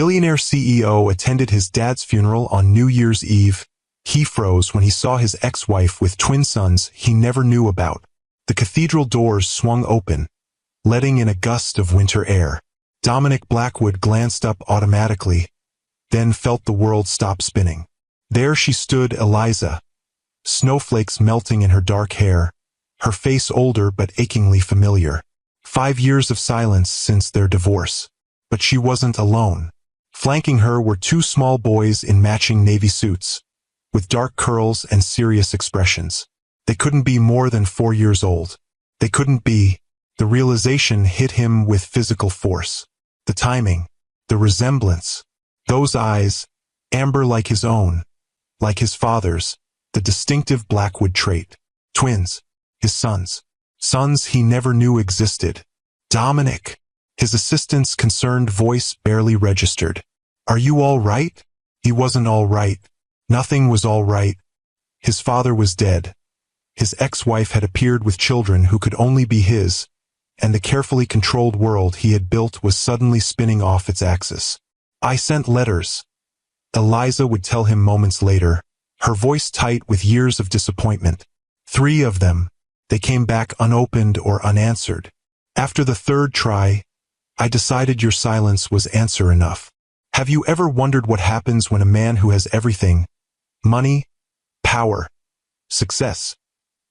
Billionaire CEO attended his dad's funeral on New Year's Eve. He froze when he saw his ex-wife with twin sons he never knew about. The cathedral doors swung open, letting in a gust of winter air. Dominic Blackwood glanced up automatically, then felt the world stop spinning. There she stood, Eliza, snowflakes melting in her dark hair, her face older but achingly familiar. 5 years of silence since their divorce. But she wasn't alone. Flanking her were 2 small boys in matching navy suits, with dark curls and serious expressions. They couldn't be more than 4 years old. They couldn't be. The realization hit him with physical force. The timing, the resemblance. Those eyes, amber like his own, like his father's, the distinctive Blackwood trait. Twins, his sons. Sons he never knew existed. Dominic. His assistant's concerned voice barely registered. Are you all right? He wasn't all right. Nothing was all right. His father was dead. His ex-wife had appeared with children who could only be his, and the carefully controlled world he had built was suddenly spinning off its axis. I sent letters, Eliza would tell him moments later, her voice tight with years of disappointment. 3 of them. They came back unopened or unanswered. After the 3rd try, I decided your silence was answer enough. Have you ever wondered what happens when a man who has everything, money, power, success,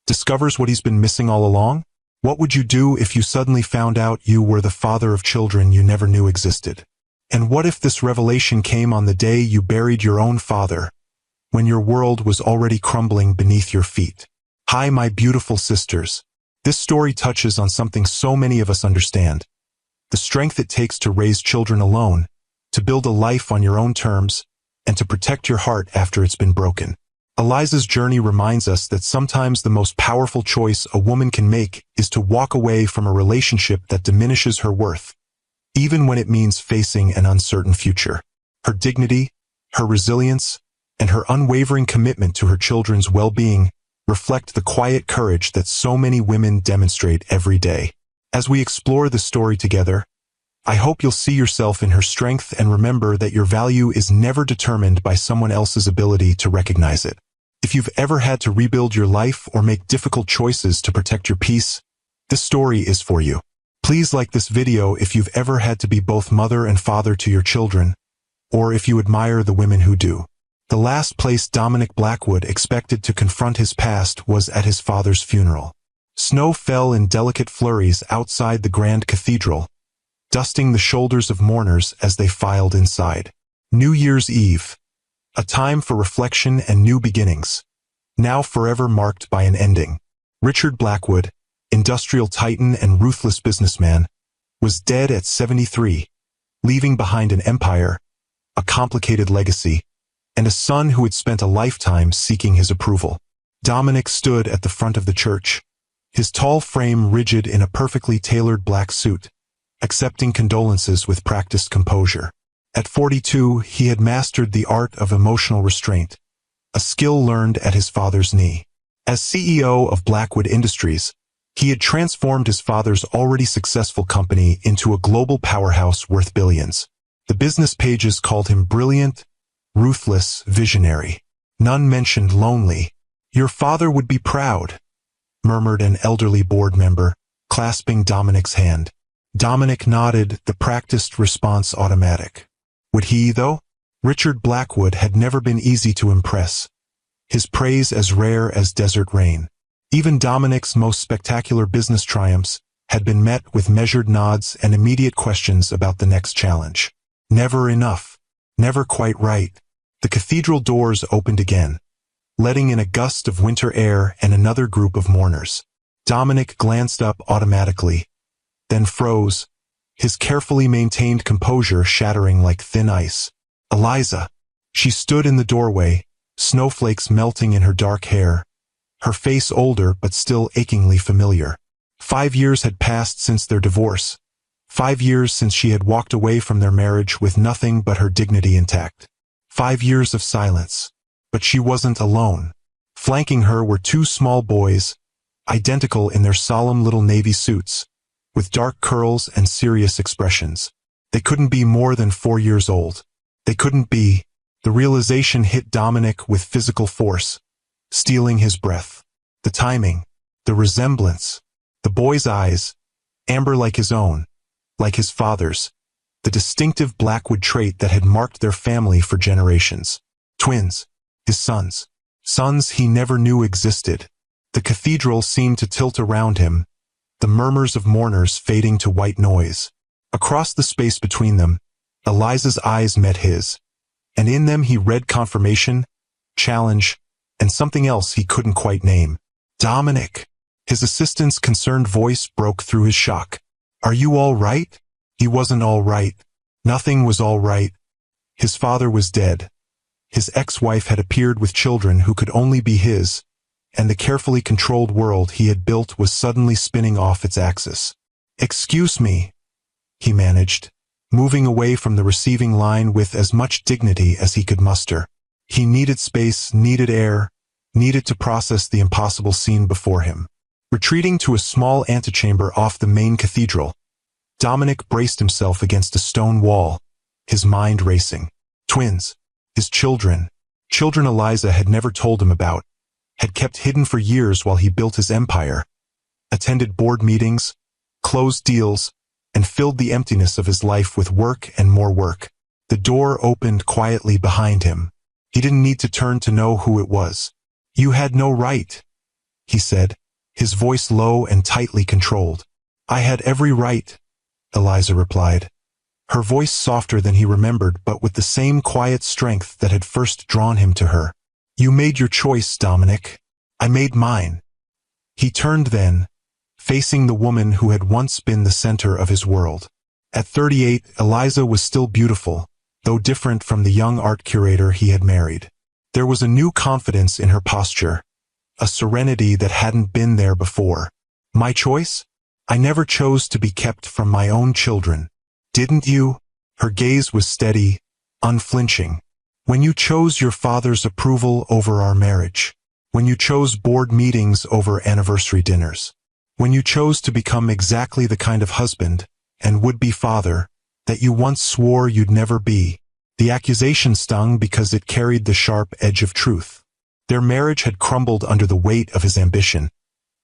discovers what he's been missing all along? What would you do if you suddenly found out you were the father of children you never knew existed? And what if this revelation came on the day you buried your own father, when your world was already crumbling beneath your feet? Hi, my beautiful sisters. This story touches on something so many of us understand. The strength it takes to raise children alone, to build a life on your own terms, and to protect your heart after it's been broken. Eliza's journey reminds us that sometimes the most powerful choice a woman can make is to walk away from a relationship that diminishes her worth, even when it means facing an uncertain future. Her dignity, her resilience, and her unwavering commitment to her children's well-being reflect the quiet courage that so many women demonstrate every day. As we explore this story together, I hope you'll see yourself in her strength and remember that your value is never determined by someone else's ability to recognize it. If you've ever had to rebuild your life or make difficult choices to protect your peace, this story is for you. Please like this video if you've ever had to be both mother and father to your children, or if you admire the women who do. The last place Dominic Blackwood expected to confront his past was at his father's funeral. Snow fell in delicate flurries outside the grand cathedral, dusting the shoulders of mourners as they filed inside. New Year's Eve, a time for reflection and new beginnings, now forever marked by an ending. Richard Blackwood, industrial titan and ruthless businessman, was dead at 73, leaving behind an empire, a complicated legacy, and a son who had spent a lifetime seeking his approval. Dominic stood at the front of the church, his tall frame rigid in a perfectly tailored black suit, accepting condolences with practiced composure. At 42, he had mastered the art of emotional restraint, a skill learned at his father's knee. As CEO of Blackwood Industries, he had transformed his father's already successful company into a global powerhouse worth billions. The business pages called him brilliant, ruthless, visionary. None mentioned lonely. Your father would be proud, murmured an elderly board member, clasping Dominic's hand. Dominic nodded, the practiced response automatic. Would he, though? Richard Blackwood had never been easy to impress, his praise as rare as desert rain. Even Dominic's most spectacular business triumphs had been met with measured nods and immediate questions about the next challenge. Never enough. Never quite right. The cathedral doors opened again, letting in a gust of winter air and another group of mourners. Dominic glanced up automatically, then froze, his carefully maintained composure shattering like thin ice. Eliza. She stood in the doorway, snowflakes melting in her dark hair, her face older but still achingly familiar. 5 years had passed since their divorce. 5 years since she had walked away from their marriage with nothing but her dignity intact. 5 years of silence. But she wasn't alone. Flanking her were 2 small boys, identical in their solemn little navy suits, with dark curls and serious expressions. They couldn't be more than 4 years old. They couldn't be. The realization hit Dominic with physical force, stealing his breath. The timing, the resemblance, the boy's eyes, amber like his own, like his father's, the distinctive Blackwood trait that had marked their family for generations. Twins, his sons. Sons he never knew existed. The cathedral seemed to tilt around him, the murmurs of mourners fading to white noise. Across the space between them, Eliza's eyes met his, and in them he read confirmation, challenge, and something else he couldn't quite name. Dominic! His assistant's concerned voice broke through his shock. Are you all right? He wasn't all right. Nothing was all right. His father was dead. His ex-wife had appeared with children who could only be his, and the carefully controlled world he had built was suddenly spinning off its axis. Excuse me, he managed, moving away from the receiving line with as much dignity as he could muster. He needed space, needed air, needed to process the impossible scene before him. Retreating to a small antechamber off the main cathedral, Dominic braced himself against a stone wall, his mind racing. Twins, his children Eliza had never told him about, had kept hidden for years while he built his empire, attended board meetings, closed deals, and filled the emptiness of his life with work and more work. The door opened quietly behind him. He didn't need to turn to know who it was. You had no right, he said, his voice low and tightly controlled. I had every right, Eliza replied, her voice softer than he remembered but with the same quiet strength that had first drawn him to her. You made your choice, Dominic. I made mine. He turned then, facing the woman who had once been the center of his world. At 38, Eliza was still beautiful, though different from the young art curator he had married. There was a new confidence in her posture, a serenity that hadn't been there before. My choice? I never chose to be kept from my own children. Didn't you? Her gaze was steady, unflinching. When you chose your father's approval over our marriage. When you chose board meetings over anniversary dinners. When you chose to become exactly the kind of husband and would-be father that you once swore you'd never be. The accusation stung because it carried the sharp edge of truth. Their marriage had crumbled under the weight of his ambition,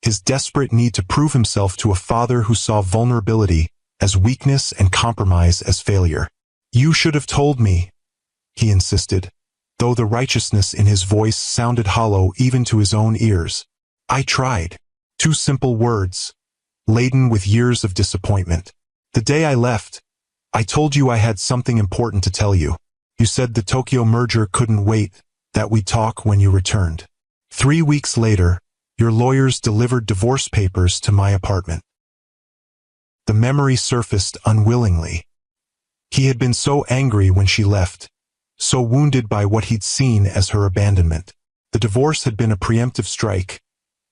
his desperate need to prove himself to a father who saw vulnerability as weakness and compromise as failure. You should have told me, he insisted, though the righteousness in his voice sounded hollow even to his own ears. I tried. 2 simple words, laden with years of disappointment. The day I left, I told you I had something important to tell you. You said the Tokyo merger couldn't wait, that we'd talk when you returned. 3 weeks later, your lawyers delivered divorce papers to my apartment. The memory surfaced unwillingly. He had been so angry when she left, so wounded by what he'd seen as her abandonment. The divorce had been a preemptive strike,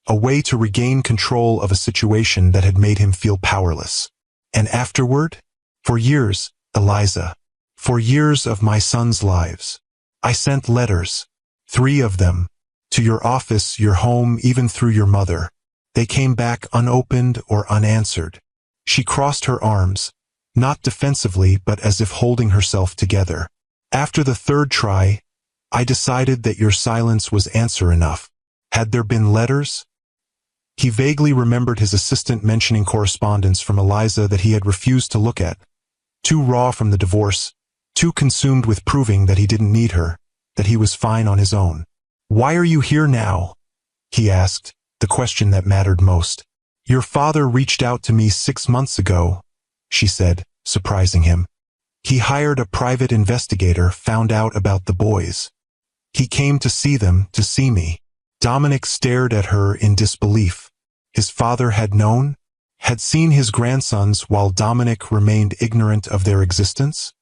a way to regain control of a situation that had made him feel powerless. And afterward? For years, Eliza. For years of my sons' lives. I sent letters, 3 of them, to your office, your home, even through your mother. They came back unopened or unanswered. She crossed her arms, not defensively but as if holding herself together. After the 3rd try, I decided that your silence was answer enough. Had there been letters? He vaguely remembered his assistant mentioning correspondence from Eliza that he had refused to look at. Too raw from the divorce, too consumed with proving that he didn't need her, that he was fine on his own. Why are you here now? He asked, the question that mattered most. Your father reached out to me 6 months ago, she said, surprising him. He hired a private investigator, found out about the boys. He came to see them, to see me. Dominic stared at her in disbelief. His father had known? Had seen his grandsons while Dominic remained ignorant of their existence?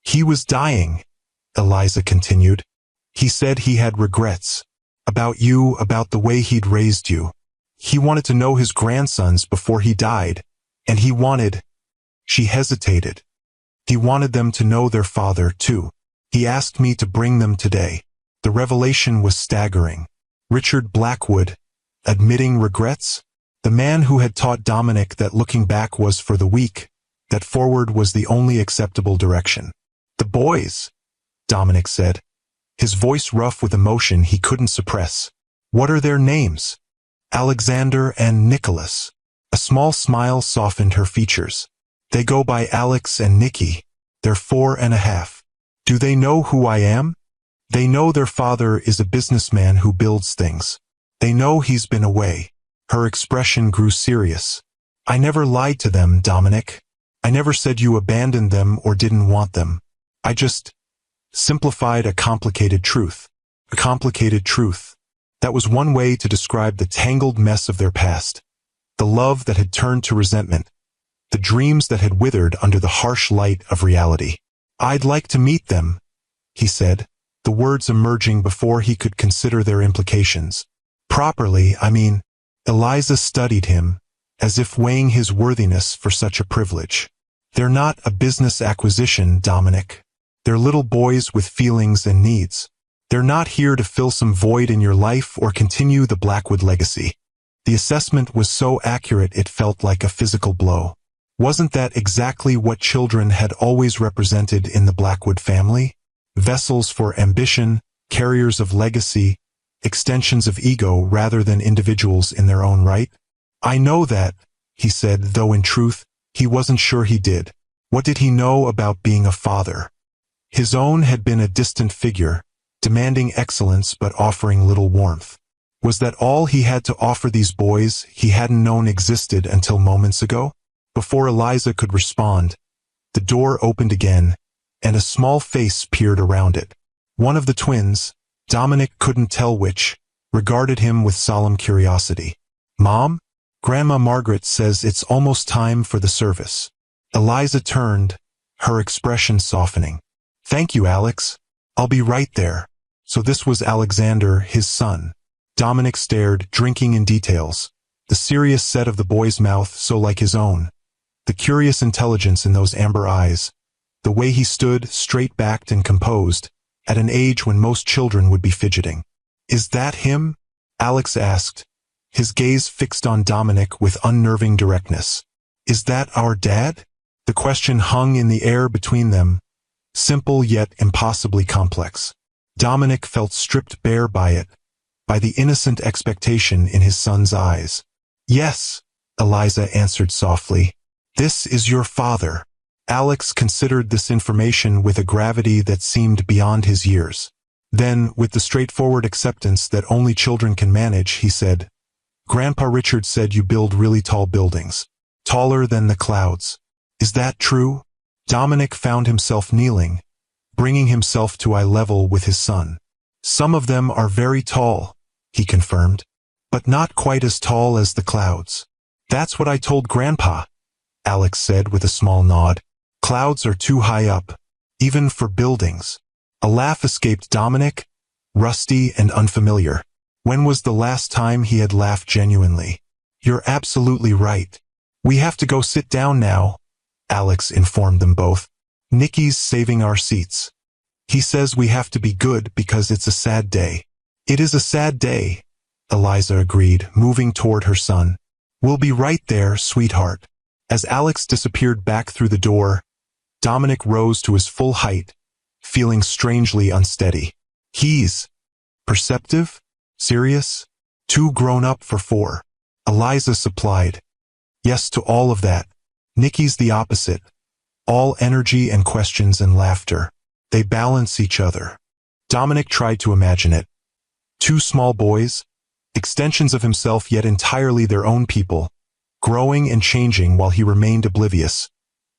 He was dying, Eliza continued. He said he had regrets. About you, about the way he'd raised you. He wanted to know his grandsons before he died, and he wanted... She hesitated. He wanted them to know their father, too. He asked me to bring them today. The revelation was staggering. Richard Blackwood, admitting regrets? The man who had taught Dominic that looking back was for the weak, that forward was the only acceptable direction. "The boys," Dominic said, his voice rough with emotion he couldn't suppress. "What are their names?" "Alexander and Nicholas." A small smile softened her features. "They go by Alex and Nikki. They're 4.5. Do they know who I am?" "They know their father is a businessman who builds things. They know he's been away." Her expression grew serious. "I never lied to them, Dominic. I never said you abandoned them or didn't want them. I just simplified a complicated truth." A complicated truth. That was one way to describe the tangled mess of their past. The love that had turned to resentment. The dreams that had withered under the harsh light of reality. "I'd like to meet them," he said, the words emerging before he could consider their implications. "Properly, I mean." Eliza studied him, as if weighing his worthiness for such a privilege. "They're not a business acquisition, Dominic. They're little boys with feelings and needs. They're not here to fill some void in your life or continue the Blackwood legacy." The assessment was so accurate it felt like a physical blow. Wasn't that exactly what children had always represented in the Blackwood family? Vessels for ambition, carriers of legacy, extensions of ego rather than individuals in their own right? "I know that," he said, though in truth, he wasn't sure he did. What did he know about being a father? His own had been a distant figure, demanding excellence but offering little warmth. Was that all he had to offer these boys he hadn't known existed until moments ago? Before Eliza could respond, the door opened again, and a small face peered around it. One of the twins, Dominic couldn't tell which, regarded him with solemn curiosity. "Mom? Grandma Margaret says it's almost time for the service." Eliza turned, her expression softening. "Thank you, Alex. I'll be right there." So this was Alexander, his son. Dominic stared, drinking in details. The serious set of the boy's mouth so like his own. The curious intelligence in those amber eyes. The way he stood, straight-backed and composed, at an age when most children would be fidgeting. "Is that him?" Alex asked, his gaze fixed on Dominic with unnerving directness. "Is that our dad?" The question hung in the air between them, simple yet impossibly complex. Dominic felt stripped bare by it, by the innocent expectation in his son's eyes. "Yes," Eliza answered softly. "This is your father." Alex considered this information with a gravity that seemed beyond his years. Then, with the straightforward acceptance that only children can manage, he said, "Grandpa Richard said you build really tall buildings. Taller than the clouds. Is that true?" Dominic found himself kneeling, bringing himself to eye level with his son. "Some of them are very tall," he confirmed, "but not quite as tall as the clouds." "That's what I told Grandpa," Alex said with a small nod. "Clouds are too high up, even for buildings." A laugh escaped Dominic, rusty and unfamiliar. When was the last time he had laughed genuinely? "You're absolutely right. We have to go sit down now," Alex informed them both. "Nikki's saving our seats. He says we have to be good because it's a sad day." "It is a sad day," Eliza agreed, moving toward her son. "We'll be right there, sweetheart." As Alex disappeared back through the door, Dominic rose to his full height, feeling strangely unsteady. He's perceptive, serious, too grown up for 4. Eliza supplied. Yes to all of that. Nikki's the opposite. All energy and questions and laughter. They balance each other. Dominic tried to imagine it. 2 small boys, extensions of himself yet entirely their own people, growing and changing while he remained oblivious,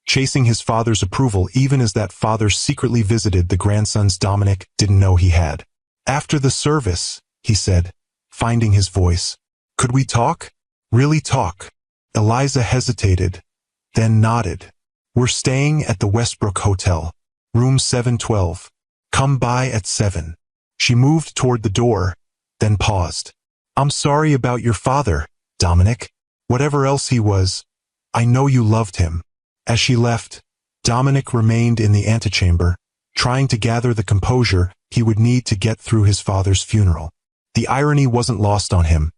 chasing his father's approval even as that father secretly visited the grandsons Dominic didn't know he had. "After the service," he said, finding his voice. "Could we talk? Really talk?" Eliza hesitated, then nodded. "We're staying at the Westbrook Hotel, room 712. Come by at 7. She moved toward the door, then paused. "I'm sorry about your father, Dominic. Whatever else he was, I know you loved him." As she left, Dominic remained in the antechamber, trying to gather the composure he would need to get through his father's funeral. The irony wasn't lost on him.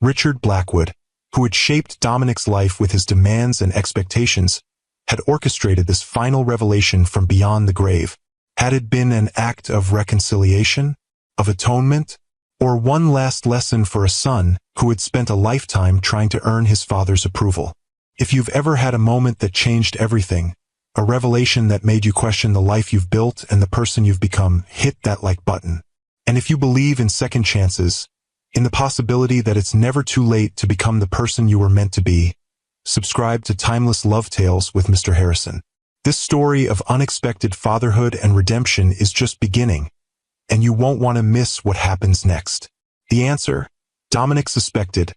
Richard Blackwood, who had shaped Dominic's life with his demands and expectations, had orchestrated this final revelation from beyond the grave? Had it been an act of reconciliation, of atonement, or one last lesson for a son who had spent a lifetime trying to earn his father's approval? If you've ever had a moment that changed everything, a revelation that made you question the life you've built and the person you've become, hit that like button. And if you believe in second chances, in the possibility that it's never too late to become the person you were meant to be, subscribe to Timeless Love Tales with Mr. Harrison. This story of unexpected fatherhood and redemption is just beginning, and you won't want to miss what happens next. The answer, Dominic suspected,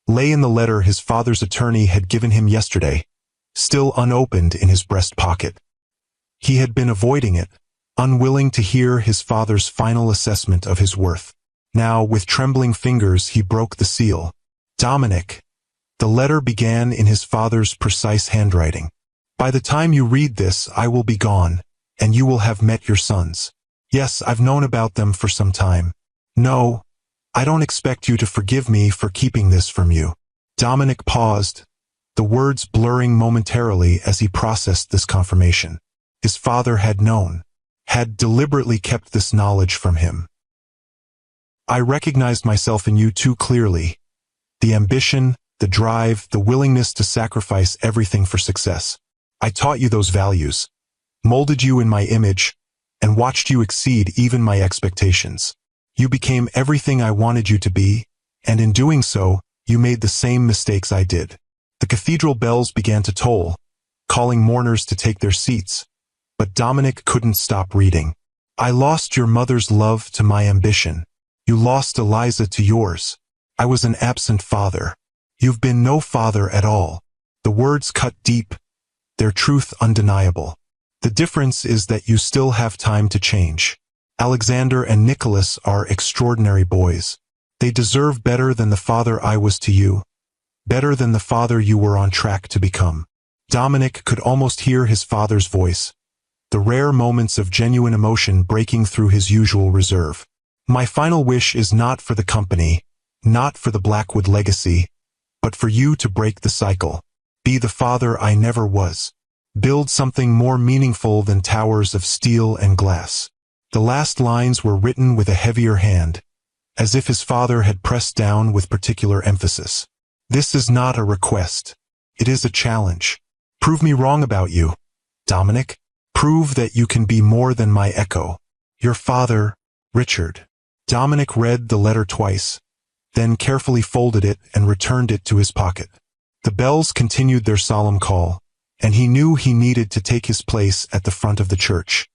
lay in the letter his father's attorney had given him yesterday, still unopened in his breast pocket. He had been avoiding it, unwilling to hear his father's final assessment of his worth. Now, with trembling fingers, he broke the seal. Dominic. The letter began in his father's precise handwriting. By the time you read this, I will be gone, and you will have met your sons. Yes, I've known about them for some time. No, I don't expect you to forgive me for keeping this from you. Dominic paused, the words blurring momentarily as he processed this confirmation. His father had known, had deliberately kept this knowledge from him. I recognized myself in you too clearly. The ambition, the drive, the willingness to sacrifice everything for success. I taught you those values, molded you in my image, and watched you exceed even my expectations. You became everything I wanted you to be, and in doing so, you made the same mistakes I did. The cathedral bells began to toll, calling mourners to take their seats, but Dominic couldn't stop reading. I lost your mother's love to my ambition. You lost Eliza to yours. I was an absent father. You've been no father at all. The words cut deep, their truth undeniable. The difference is that you still have time to change. Alexander and Nicholas are extraordinary boys. They deserve better than the father I was to you, better than the father you were on track to become. Dominic could almost hear his father's voice, the rare moments of genuine emotion breaking through his usual reserve. My final wish is not for the company, not for the Blackwood legacy, but for you to break the cycle. Be the father I never was. Build something more meaningful than towers of steel and glass. The last lines were written with a heavier hand, as if his father had pressed down with particular emphasis. This is not a request. It is a challenge. Prove me wrong about you, Dominic. Prove that you can be more than my echo. Your father, Richard. Dominic read the letter twice, then carefully folded it and returned it to his pocket. The bells continued their solemn call, and he knew he needed to take his place at the front of the church.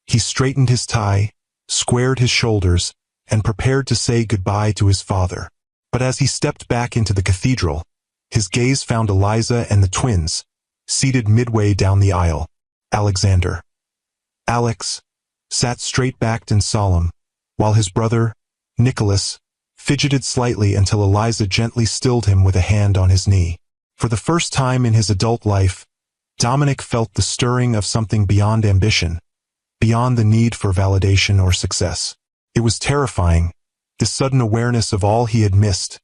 He straightened his tie, squared his shoulders, and prepared to say goodbye to his father. But as he stepped back into the cathedral, his gaze found Eliza and the twins, seated midway down the aisle. Alexander. Alex sat straight-backed and solemn, while his brother, Nicholas, fidgeted slightly until Eliza gently stilled him with a hand on his knee. For the first time in his adult life, Dominic felt the stirring of something beyond ambition, beyond the need for validation or success. It was terrifying, this sudden awareness of all he had missed,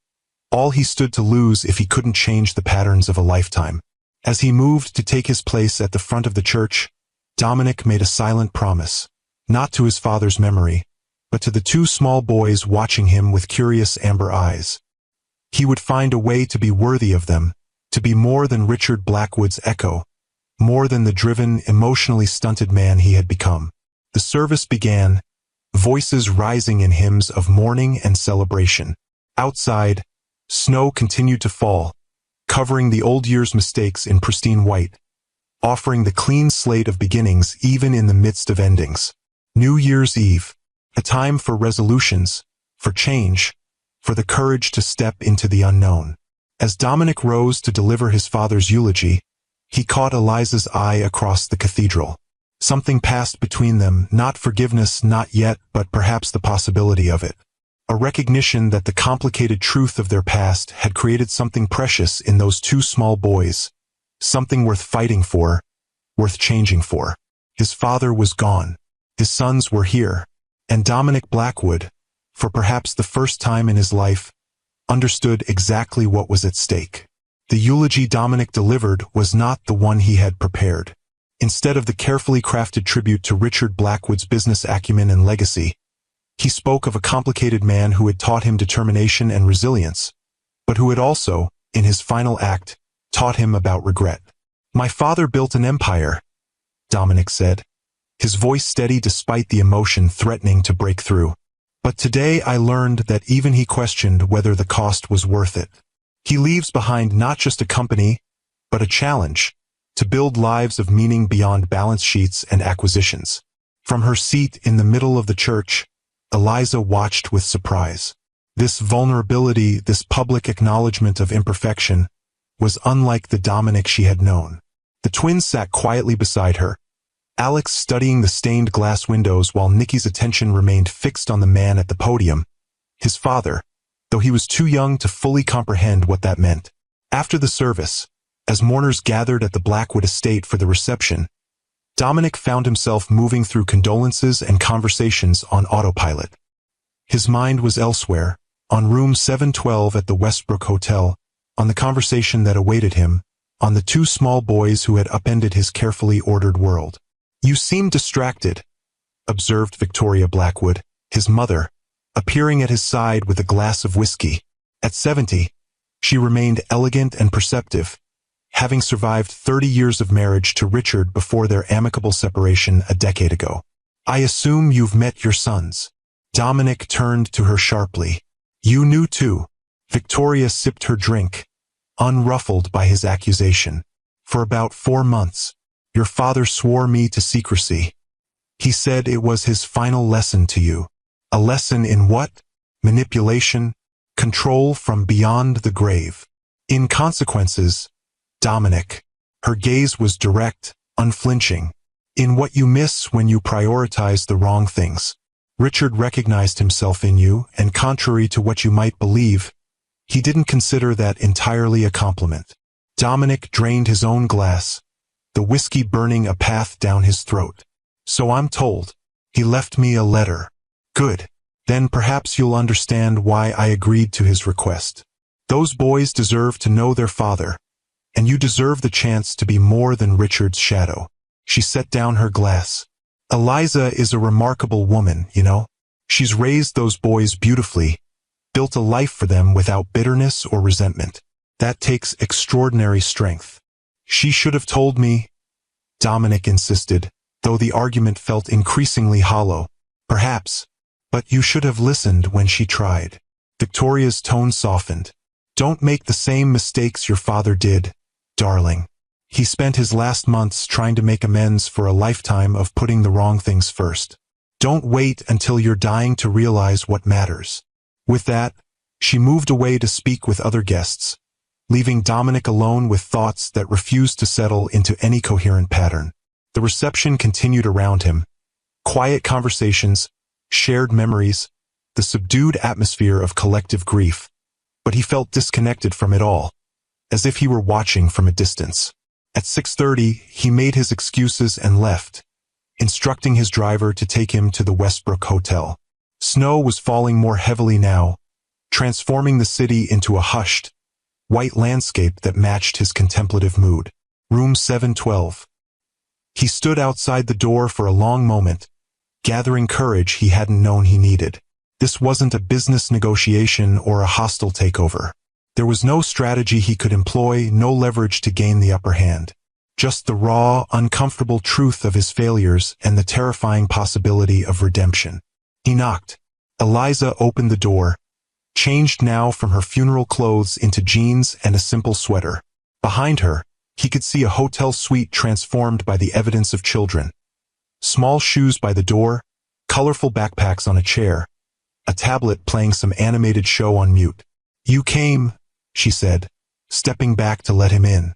all he stood to lose if he couldn't change the patterns of a lifetime. As he moved to take his place at the front of the church, Dominic made a silent promise, not to his father's memory, but to the two small boys watching him with curious amber eyes. He would find a way to be worthy of them, to be more than Richard Blackwood's echo, more than the driven, emotionally stunted man he had become. The service began, voices rising in hymns of mourning and celebration. Outside, snow continued to fall, covering the old year's mistakes in pristine white, offering the clean slate of beginnings even in the midst of endings. New Year's Eve, a time for resolutions, for change, for the courage to step into the unknown. As Dominic rose to deliver his father's eulogy, he caught Eliza's eye across the cathedral. Something passed between them, not forgiveness, not yet, but perhaps the possibility of it. A recognition that the complicated truth of their past had created something precious in those two small boys, something worth fighting for, worth changing for. His father was gone. His sons were here. And Dominic Blackwood, for perhaps the first time in his life, understood exactly what was at stake. The eulogy Dominic delivered was not the one he had prepared. Instead of the carefully crafted tribute to Richard Blackwood's business acumen and legacy, he spoke of a complicated man who had taught him determination and resilience, but who had also, in his final act, taught him about regret. "My father built an empire," Dominic said, his voice steady despite the emotion threatening to break through. "But today I learned that even he questioned whether the cost was worth it. He leaves behind not just a company, but a challenge, to build lives of meaning beyond balance sheets and acquisitions." From her seat in the middle of the church, Eliza watched with surprise. This vulnerability, this public acknowledgement of imperfection, was unlike the Dominic she had known. The twins sat quietly beside her, Alex studying the stained glass windows while Nikki's attention remained fixed on the man at the podium, his father, though he was too young to fully comprehend what that meant. After the service, as mourners gathered at the Blackwood estate for the reception, Dominic found himself moving through condolences and conversations on autopilot. His mind was elsewhere, on room 712 at the Westbrook Hotel, on the conversation that awaited him, on the two small boys who had upended his carefully ordered world. "You seem distracted," observed Victoria Blackwood, his mother, appearing at his side with a glass of whiskey. At 70, she remained elegant and perceptive, having survived 30 years of marriage to Richard before their amicable separation a decade ago. "I assume you've met your sons." Dominic turned to her sharply. "You knew too." Victoria sipped her drink, unruffled by his accusation. "For about 4 months. Your father swore me to secrecy. He said it was his final lesson to you." "A lesson in what?" "Manipulation, control from beyond the grave." "In consequences, Dominic." Her gaze was direct, unflinching. "In what you miss when you prioritize the wrong things. Richard recognized himself in you, and contrary to what you might believe, he didn't consider that entirely a compliment." Dominic drained his own glass, the whiskey burning a path down his throat. "So I'm told. He left me a letter." "Good. Then perhaps you'll understand why I agreed to his request. Those boys deserve to know their father, and you deserve the chance to be more than Richard's shadow." She set down her glass. "Eliza is a remarkable woman, you know. She's raised those boys beautifully, built a life for them without bitterness or resentment. That takes extraordinary strength." "She should have told me," Dominic insisted, though the argument felt increasingly hollow. "Perhaps, but you should have listened when she tried." Victoria's tone softened. "Don't make the same mistakes your father did, darling. He spent his last months trying to make amends for a lifetime of putting the wrong things first. Don't wait until you're dying to realize what matters." With that, she moved away to speak with other guests, leaving Dominic alone with thoughts that refused to settle into any coherent pattern. The reception continued around him. Quiet conversations, shared memories, the subdued atmosphere of collective grief. But he felt disconnected from it all, as if he were watching from a distance. At 6:30, he made his excuses and left, instructing his driver to take him to the Westbrook Hotel. Snow was falling more heavily now, transforming the city into a hushed, white landscape that matched his contemplative mood. Room 712. He stood outside the door for a long moment, gathering courage he hadn't known he needed. This wasn't a business negotiation or a hostile takeover. There was no strategy he could employ, no leverage to gain the upper hand. Just the raw, uncomfortable truth of his failures and the terrifying possibility of redemption. He knocked. Eliza opened the door, changed now from her funeral clothes into jeans and a simple sweater. Behind her, he could see a hotel suite transformed by the evidence of children. Small shoes by the door, colorful backpacks on a chair, a tablet playing some animated show on mute. "You came," she said, stepping back to let him in.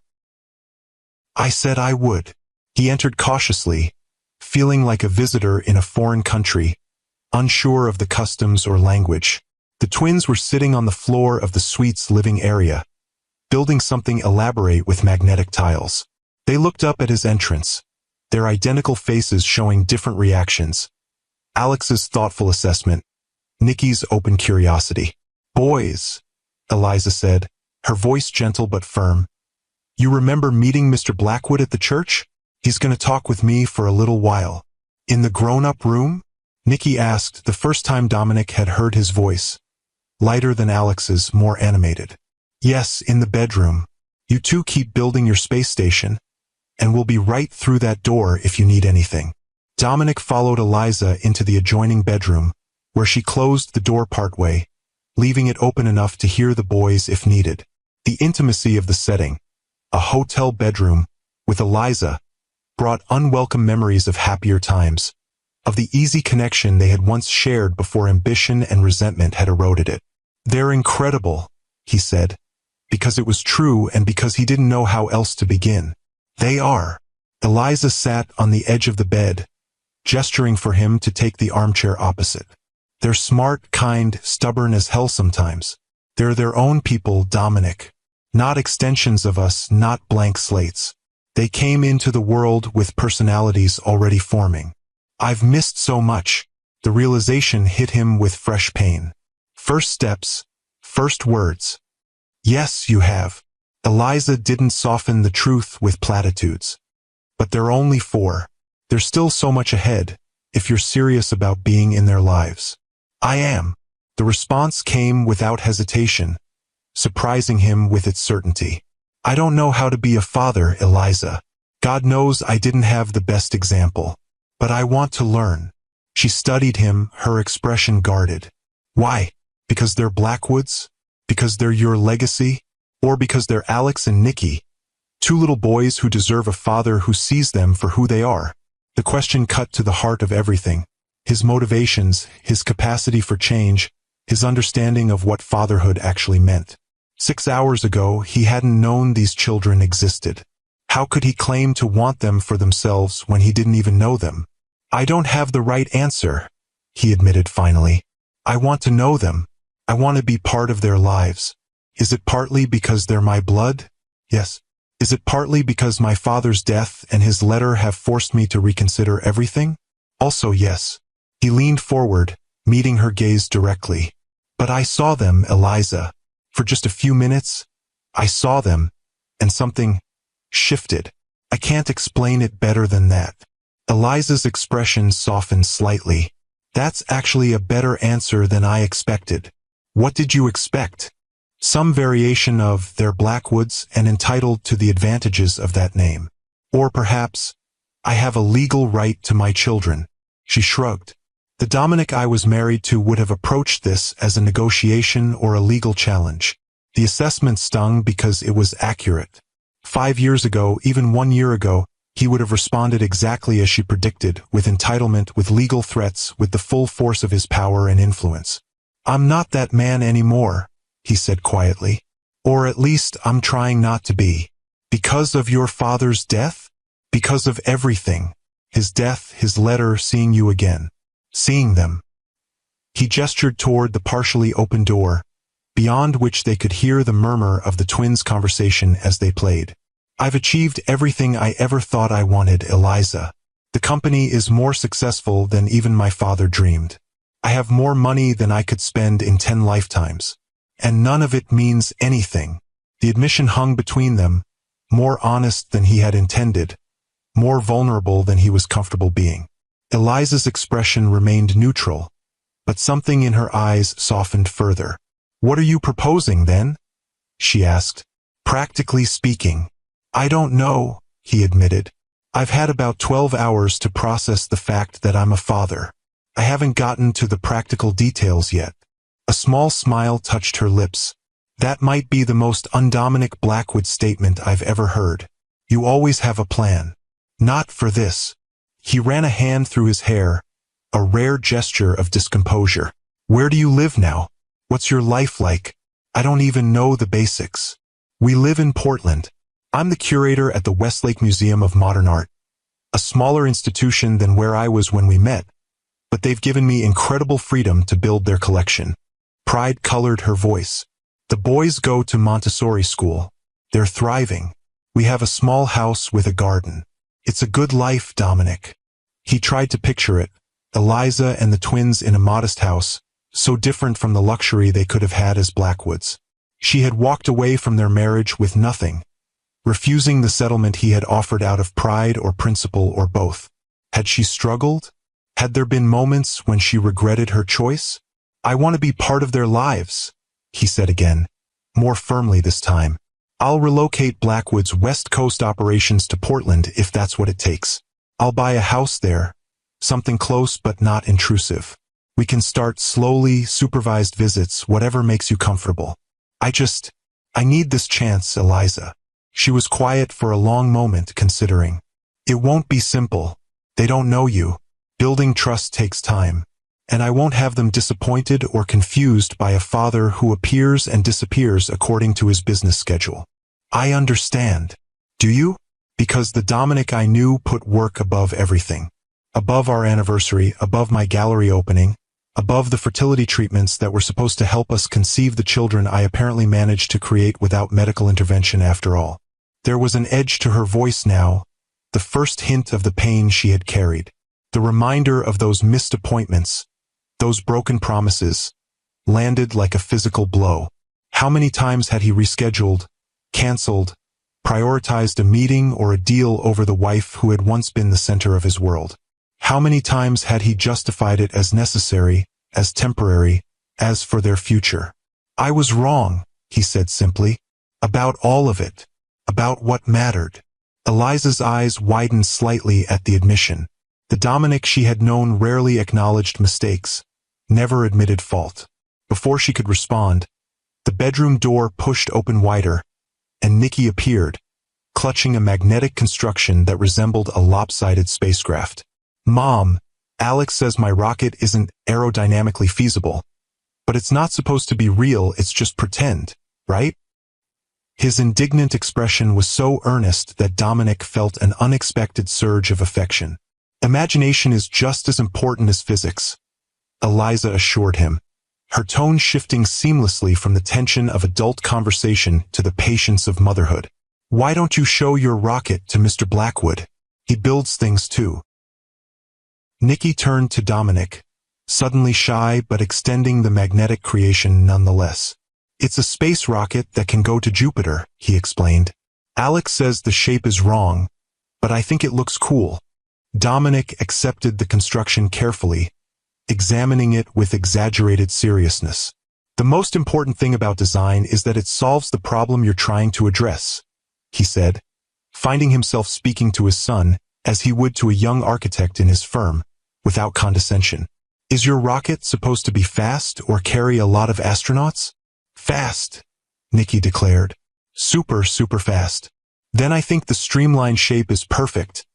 "I said I would." He entered cautiously, feeling like a visitor in a foreign country, unsure of the customs or language. The twins were sitting on the floor of the suite's living area, building something elaborate with magnetic tiles. They looked up at his entrance, their identical faces showing different reactions. Alex's thoughtful assessment, Nikki's open curiosity. "Boys," Eliza said, her voice gentle but firm. "You remember meeting Mr. Blackwood at the church? He's going to talk with me for a little while." "In the grown-up room?" Nikki asked, the first time Dominic had heard his voice. Lighter than Alex's, more animated. "Yes, in the bedroom. You two keep building your space station, and we'll be right through that door if you need anything." Dominic followed Eliza into the adjoining bedroom, where she closed the door partway, leaving it open enough to hear the boys if needed. The intimacy of the setting, a hotel bedroom with Eliza, brought unwelcome memories of happier times, of the easy connection they had once shared before ambition and resentment had eroded it. "They're incredible," he said, because it was true and because he didn't know how else to begin. "They are." Eliza sat on the edge of the bed, gesturing for him to take the armchair opposite. "They're smart, kind, stubborn as hell sometimes. They're their own people, Dominic. Not extensions of us, not blank slates. They came into the world with personalities already forming." "I've missed so much." The realization hit him with fresh pain. First steps, first words. "Yes, you have." Eliza didn't soften the truth with platitudes. "But they're only 4. There's still so much ahead, if you're serious about being in their lives." "I am." The response came without hesitation, surprising him with its certainty. "I don't know how to be a father, Eliza. God knows I didn't have the best example. But I want to learn." She studied him, her expression guarded. "Why? Because they're Blackwoods? Because they're your legacy? Or because they're Alex and Nikki? 2 little boys who deserve a father who sees them for who they are." The question cut to the heart of everything. His motivations, his capacity for change, his understanding of what fatherhood actually meant. 6 hours ago, he hadn't known these children existed. How could he claim to want them for themselves when he didn't even know them? "I don't have the right answer," he admitted finally. "I want to know them. I want to be part of their lives. Is it partly because they're my blood? Yes. Is it partly because my father's death and his letter have forced me to reconsider everything? Also yes." He leaned forward, meeting her gaze directly. "But I saw them, Eliza. For just a few minutes, I saw them, and something shifted. I can't explain it better than that." Eliza's expression softened slightly. "That's actually a better answer than I expected." "What did you expect?" "Some variation of they're Blackwoods and entitled to the advantages of that name. Or perhaps, I have a legal right to my children." She shrugged. The Dominic I was married to would have approached this as a negotiation or a legal challenge. The assessment stung because it was accurate. 5 years ago, even 1 year ago, he would have responded exactly as she predicted, with entitlement, with legal threats, with the full force of his power and influence. "I'm not that man anymore," he said quietly. "Or at least I'm trying not to be." "Because of your father's death?" "Because of everything. His death, his letter, seeing you again. Seeing them." He gestured toward the partially open door, beyond which they could hear the murmur of the twins' conversation as they played. "I've achieved everything I ever thought I wanted, Eliza. The company is more successful than even my father dreamed. I have more money than I could spend in 10 lifetimes. And none of it means anything." The admission hung between them, more honest than he had intended, more vulnerable than he was comfortable being. Eliza's expression remained neutral, but something in her eyes softened further. "What are you proposing, then?" she asked. "Practically speaking, I don't know," he admitted. "I've had about 12 hours to process the fact that I'm a father. I haven't gotten to the practical details yet." A small smile touched her lips. "That might be the most un-Dominic Blackwood statement I've ever heard. You always have a plan." "Not for this." He ran a hand through his hair, a rare gesture of discomposure. "Where do you live now? What's your life like? I don't even know the basics." "We live in Portland. I'm the curator at the Westlake Museum of Modern Art, a smaller institution than where I was when we met, but they've given me incredible freedom to build their collection." Pride colored her voice. "The boys go to Montessori school. They're thriving. We have a small house with a garden. It's a good life, Dominic." He tried to picture it, Eliza and the twins in a modest house, so different from the luxury they could have had as Blackwoods. She had walked away from their marriage with nothing, refusing the settlement he had offered out of pride or principle or both. Had she struggled? Had there been moments when she regretted her choice? "I want to be part of their lives," he said again, more firmly this time. "I'll relocate Blackwood's West Coast operations to Portland if that's what it takes. I'll buy a house there, something close but not intrusive. We can start slowly, supervised visits, whatever makes you comfortable. I need this chance, Eliza." She was quiet for a long moment, considering. "It won't be simple. They don't know you. Building trust takes time. And I won't have them disappointed or confused by a father who appears and disappears according to his business schedule." "I understand." "Do you?" "Because the Dominic I knew put work above everything. Above our anniversary, above my gallery opening, above the fertility treatments that were supposed to help us conceive the children I apparently managed to create without medical intervention after all." There was an edge to her voice now, the first hint of the pain she had carried. The reminder of those missed appointments, those broken promises, landed like a physical blow. How many times had he rescheduled, canceled, prioritized a meeting or a deal over the wife who had once been the center of his world? How many times had he justified it as necessary, as temporary, as for their future? "I was wrong," he said simply. "About all of it. About what mattered." Eliza's eyes widened slightly at the admission. The Dominic she had known rarely acknowledged mistakes, never admitted fault. Before she could respond, the bedroom door pushed open wider, and Nikki appeared, clutching a magnetic construction that resembled a lopsided spacecraft. "Mom, Alex says my rocket isn't aerodynamically feasible, but it's not supposed to be real, it's just pretend, right?" His indignant expression was so earnest that Dominic felt an unexpected surge of affection. "Imagination is just as important as physics," Eliza assured him, her tone shifting seamlessly from the tension of adult conversation to the patience of motherhood. "Why don't you show your rocket to Mr. Blackwood? He builds things too." Nikki turned to Dominic, suddenly shy but extending the magnetic creation nonetheless. "It's a space rocket that can go to Jupiter," he explained. "Alex says the shape is wrong, but I think it looks cool." Dominic accepted the construction carefully, examining it with exaggerated seriousness. "The most important thing about design is that it solves the problem you're trying to address," he said, finding himself speaking to his son as he would to a young architect in his firm, without condescension. "Is your rocket supposed to be fast or carry a lot of astronauts?" "Fast," Nikki declared. "Super, super fast." "Then I think the streamlined shape is perfect,"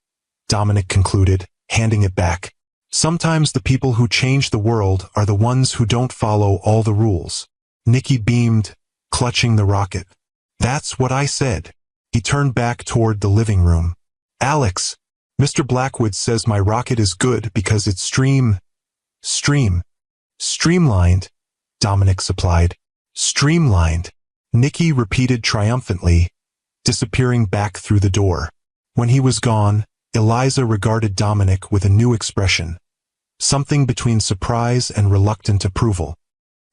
Dominic concluded, handing it back. "Sometimes the people who change the world are the ones who don't follow all the rules." Nikki beamed, clutching the rocket. "That's what I said." He turned back toward the living room. "Alex, Mr. Blackwood says my rocket is good because it's streamlined," Dominic supplied. "Streamlined," Nikki repeated triumphantly, disappearing back through the door. When he was gone, Eliza regarded Dominic with a new expression, something between surprise and reluctant approval.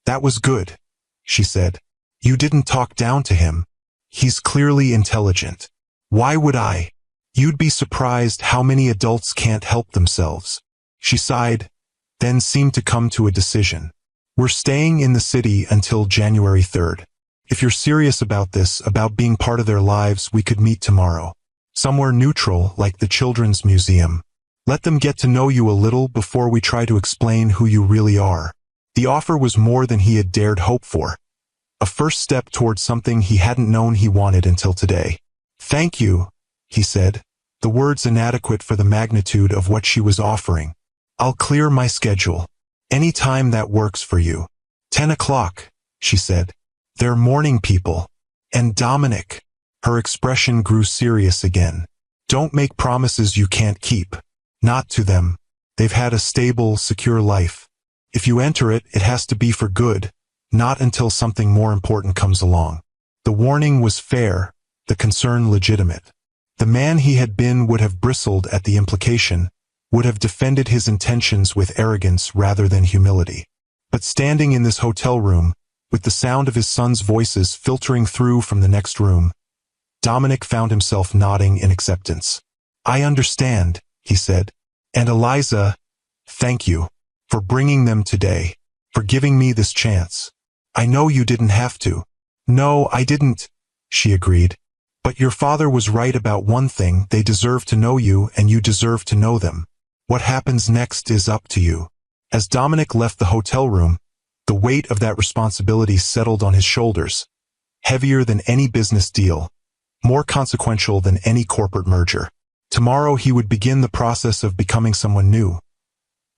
"That was good," she said. "You didn't talk down to him. He's clearly intelligent." "Why would I? You'd be surprised how many adults can't help themselves." She sighed, then seemed to come to a decision. "We're staying in the city until January 3rd. If you're serious about this, about being part of their lives, we could meet tomorrow. Somewhere neutral, like the Children's Museum. Let them get to know you a little before we try to explain who you really are." The offer was more than he had dared hope for. A first step toward something he hadn't known he wanted until today. "Thank you," he said, the words inadequate for the magnitude of what she was offering. "I'll clear my schedule. Any time that works for you." 10 o'clock, she said. "They're morning people." "And Dominic," her expression grew serious again. "Don't make promises you can't keep. Not to them. They've had a stable, secure life. If you enter it, it has to be for good, not until something more important comes along." The warning was fair, the concern legitimate. The man he had been would have bristled at the implication, would have defended his intentions with arrogance rather than humility. But standing in this hotel room, with the sound of his son's voices filtering through from the next room. Dominic found himself nodding in acceptance. "I understand," he said. "And Eliza, thank you for bringing them today, for giving me this chance. I know you didn't have to." "No, I didn't," she agreed. "But your father was right about one thing: they deserve to know you and you deserve to know them. What happens next is up to you." As Dominic left the hotel room, the weight of that responsibility settled on his shoulders, heavier than any business deal, more consequential than any corporate merger. Tomorrow he would begin the process of becoming someone new.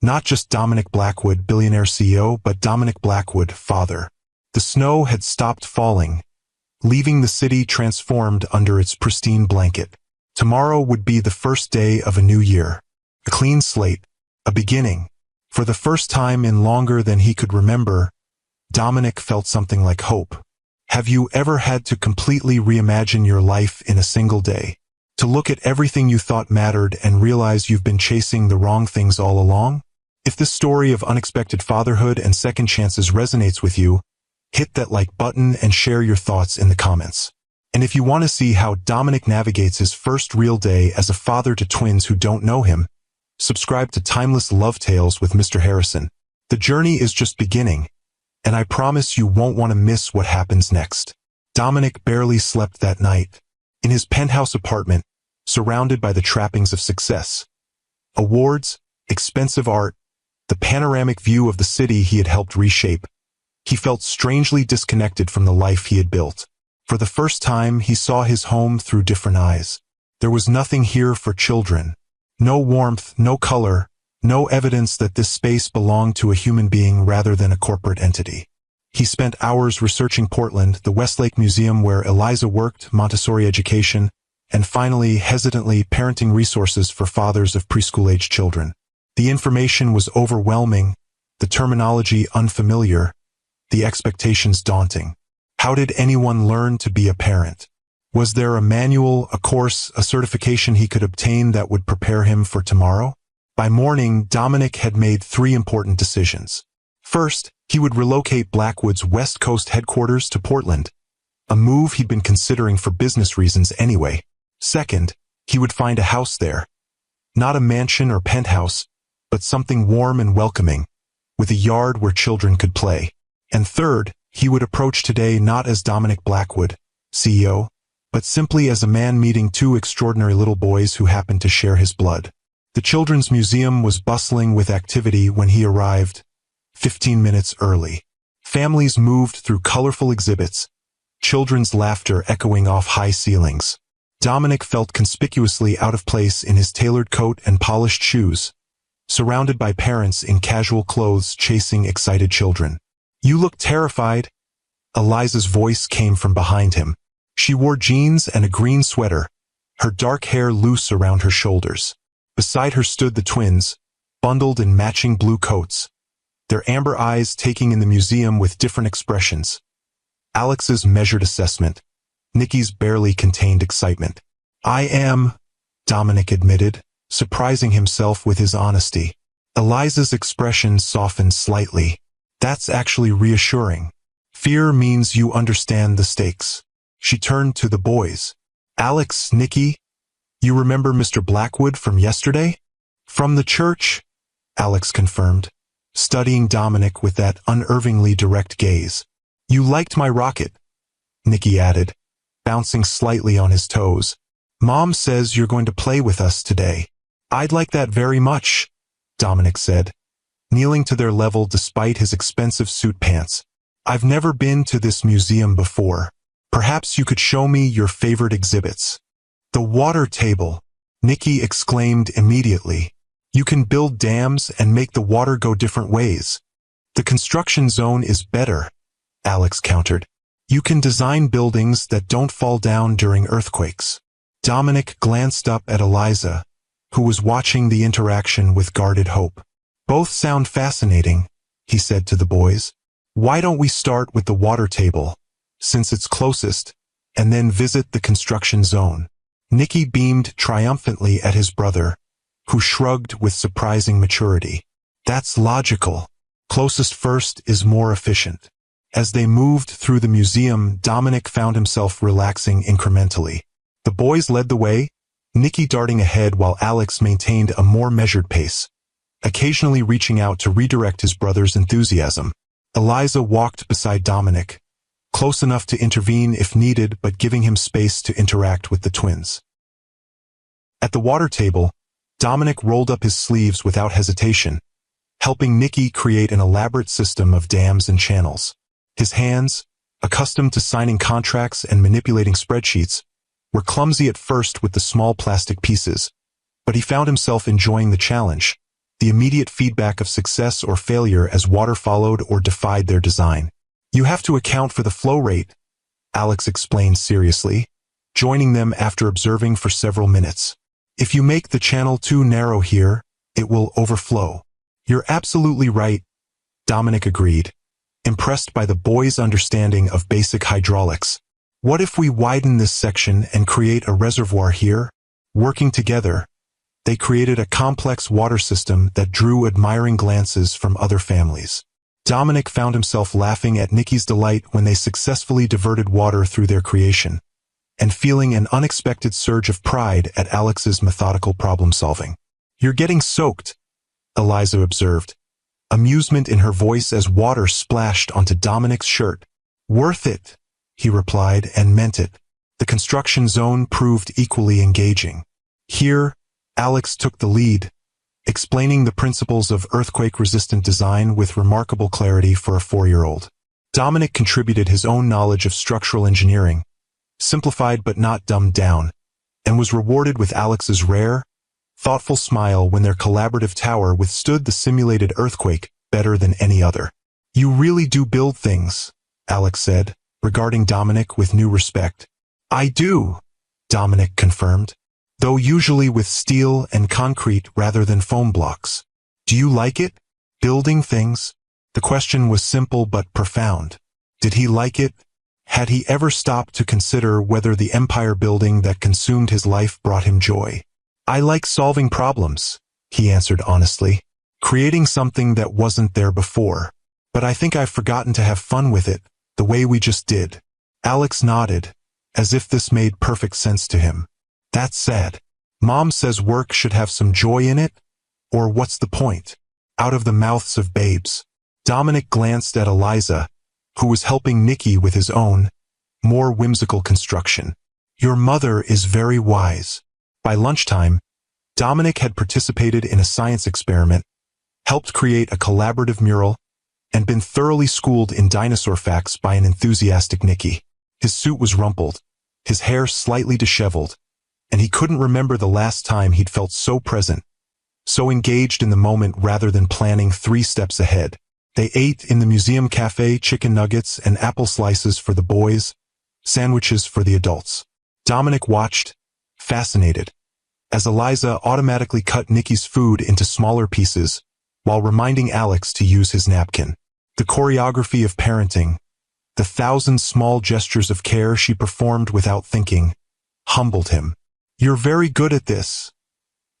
Not just Dominic Blackwood, billionaire CEO, but Dominic Blackwood, father. The snow had stopped falling, leaving the city transformed under its pristine blanket. Tomorrow would be the first day of a new year. A clean slate, a beginning. For the first time in longer than he could remember, Dominic felt something like hope. Have you ever had to completely reimagine your life in a single day? To look at everything you thought mattered and realize you've been chasing the wrong things all along? If this story of unexpected fatherhood and second chances resonates with you, hit that like button and share your thoughts in the comments. And if you want to see how Dominic navigates his first real day as a father to twins who don't know him, subscribe to Timeless Love Tales with Mr. Harrison. The journey is just beginning, and I promise you won't want to miss what happens next. Dominic barely slept that night. In his penthouse apartment, surrounded by the trappings of success. Awards, expensive art, the panoramic view of the city he had helped reshape. He felt strangely disconnected from the life he had built. For the first time, he saw his home through different eyes. There was nothing here for children. No warmth, no color, no evidence that this space belonged to a human being rather than a corporate entity. He spent hours researching Portland, the Westlake Museum where Eliza worked, Montessori education, and finally, hesitantly, parenting resources for fathers of preschool-age children. The information was overwhelming, the terminology unfamiliar, the expectations daunting. How did anyone learn to be a parent? Was there a manual, a course, a certification he could obtain that would prepare him for tomorrow? By morning, Dominic had made 3 important decisions. First, he would relocate Blackwood's West Coast headquarters to Portland, a move he'd been considering for business reasons anyway. Second, he would find a house there. Not a mansion or penthouse, but something warm and welcoming, with a yard where children could play. And third, he would approach today not as Dominic Blackwood, CEO, but simply as a man meeting 2 extraordinary little boys who happened to share his blood. The Children's Museum was bustling with activity when he arrived, 15 minutes early. Families moved through colorful exhibits, children's laughter echoing off high ceilings. Dominic felt conspicuously out of place in his tailored coat and polished shoes, surrounded by parents in casual clothes chasing excited children. "You look terrified," Eliza's voice came from behind him. She wore jeans and a green sweater, her dark hair loose around her shoulders. Beside her stood the twins, bundled in matching blue coats, their amber eyes taking in the museum with different expressions. Alex's measured assessment, Nikki's barely contained excitement. "I am," Dominic admitted, surprising himself with his honesty. Eliza's expression softened slightly. "That's actually reassuring. Fear means you understand the stakes." She turned to the boys. "Alex, Nikki, you remember Mr. Blackwood from yesterday?" "From the church," Alex confirmed, studying Dominic with that unervingly direct gaze. "You liked my rocket," Nikki added, bouncing slightly on his toes. "Mom says you're going to play with us today." "I'd like that very much," Dominic said, kneeling to their level despite his expensive suit pants. "I've never been to this museum before. Perhaps you could show me your favorite exhibits." "The water table," Nikki exclaimed immediately. "You can build dams and make the water go different ways." "The construction zone is better," Alex countered. "You can design buildings that don't fall down during earthquakes." Dominic glanced up at Eliza, who was watching the interaction with guarded hope. "Both sound fascinating," he said to the boys. "Why don't we start with the water table, since it's closest, and then visit the construction zone?" Nikki beamed triumphantly at his brother, who shrugged with surprising maturity. "That's logical. Closest first is more efficient." As they moved through the museum, Dominic found himself relaxing incrementally. The boys led the way, Nicky darting ahead while Alex maintained a more measured pace, occasionally reaching out to redirect his brother's enthusiasm. Eliza walked beside Dominic, close enough to intervene if needed but giving him space to interact with the twins. At the water table, Dominic rolled up his sleeves without hesitation, helping Nicky create an elaborate system of dams and channels. His hands, accustomed to signing contracts and manipulating spreadsheets, were clumsy at first with the small plastic pieces, but he found himself enjoying the challenge, the immediate feedback of success or failure as water followed or defied their design. You have to account for the flow rate, Alex explained seriously, joining them after observing for several minutes. If you make the channel too narrow here, it will overflow. You're absolutely right, Dominic agreed, impressed by the boys' understanding of basic hydraulics. What if we widen this section and create a reservoir here? Working together, they created a complex water system that drew admiring glances from other families. Dominic found himself laughing at Nicky's delight when they successfully diverted water through their creation, and feeling an unexpected surge of pride at Alex's methodical problem-solving. You're getting soaked, Eliza observed, amusement in her voice as water splashed onto Dominic's shirt. Worth it, he replied, and meant it. The construction zone proved equally engaging. Here, Alex took the lead, explaining the principles of earthquake-resistant design with remarkable clarity for a 4-year-old. Dominic contributed his own knowledge of structural engineering, simplified but not dumbed down, and was rewarded with Alex's rare, thoughtful smile when their collaborative tower withstood the simulated earthquake better than any other. You really do build things, Alex said, regarding Dominic with new respect. I do, Dominic confirmed, though usually with steel and concrete rather than foam blocks. Do you like it? Building things? The question was simple but profound. Did he like it? Had he ever stopped to consider whether the empire building that consumed his life brought him joy? I like solving problems, he answered honestly, creating something that wasn't there before. But I think I've forgotten to have fun with it, the way we just did. Alex nodded, as if this made perfect sense to him. That's sad. Mom says work should have some joy in it? Or what's the point? Out of the mouths of babes. Dominic glanced at Eliza, who was helping Nicky with his own, more whimsical construction. Your mother is very wise. By lunchtime, Dominic had participated in a science experiment, helped create a collaborative mural, and been thoroughly schooled in dinosaur facts by an enthusiastic Nicky. His suit was rumpled, his hair slightly disheveled, and he couldn't remember the last time he'd felt so present, so engaged in the moment rather than planning 3 steps ahead. They ate in the museum cafe chicken nuggets and apple slices for the boys, sandwiches for the adults. Dominic watched, fascinated, as Eliza automatically cut Nicky's food into smaller pieces while reminding Alex to use his napkin. The choreography of parenting, the 1,000 small gestures of care she performed without thinking, humbled him. You're very good at this,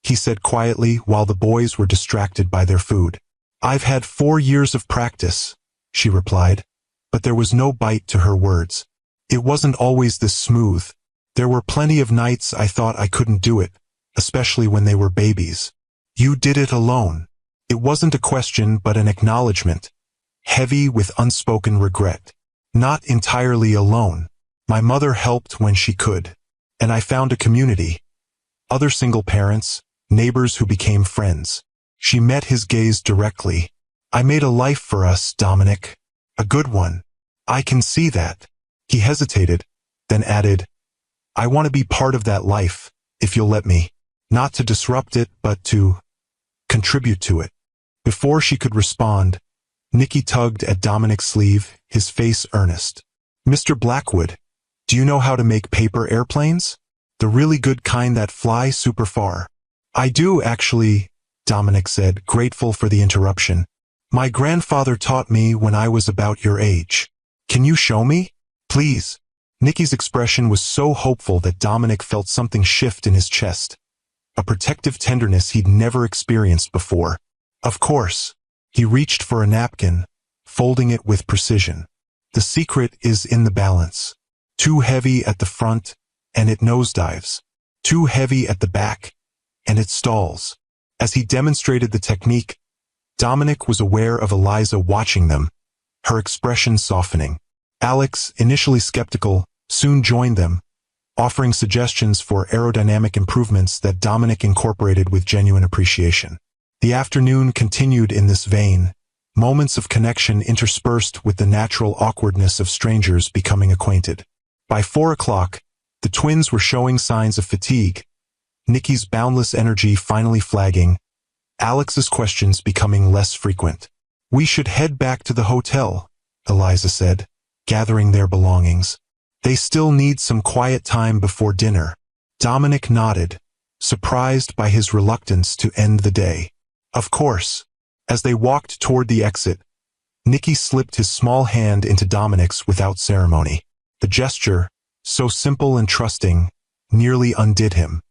he said quietly while the boys were distracted by their food. I've had 4 years of practice, she replied, but there was no bite to her words. It wasn't always this smooth. There were plenty of nights I thought I couldn't do it, especially when they were babies. You did it alone. It wasn't a question but an acknowledgement, heavy with unspoken regret. Not entirely alone. My mother helped when she could, and I found a community. Other single parents, neighbors who became friends. She met his gaze directly. I made a life for us, Dominic. A good one. I can see that. He hesitated, then added, I want to be part of that life, if you'll let me. Not to disrupt it, but to contribute to it. Before she could respond, Nicky tugged at Dominic's sleeve, his face earnest. Mr. Blackwood, do you know how to make paper airplanes? The really good kind that fly super far. I do, actually, Dominic said, grateful for the interruption. My grandfather taught me when I was about your age. Can you show me? Please. Nicky's expression was so hopeful that Dominic felt something shift in his chest, a protective tenderness he'd never experienced before. Of course. He reached for a napkin, folding it with precision. The secret is in the balance. Too heavy at the front, and it nosedives. Too heavy at the back, and it stalls. As he demonstrated the technique, Dominic was aware of Eliza watching them, her expression softening. Alex, initially skeptical, soon joined them, offering suggestions for aerodynamic improvements that Dominic incorporated with genuine appreciation. The afternoon continued in this vein, moments of connection interspersed with the natural awkwardness of strangers becoming acquainted. By 4 o'clock, the twins were showing signs of fatigue, Nikki's boundless energy finally flagging, Alex's questions becoming less frequent. "We should head back to the hotel," Eliza said, gathering their belongings. "They still need some quiet time before dinner." Dominic nodded, surprised by his reluctance to end the day. "Of course." As they walked toward the exit, Nicky slipped his small hand into Dominic's without ceremony. The gesture, so simple and trusting, nearly undid him.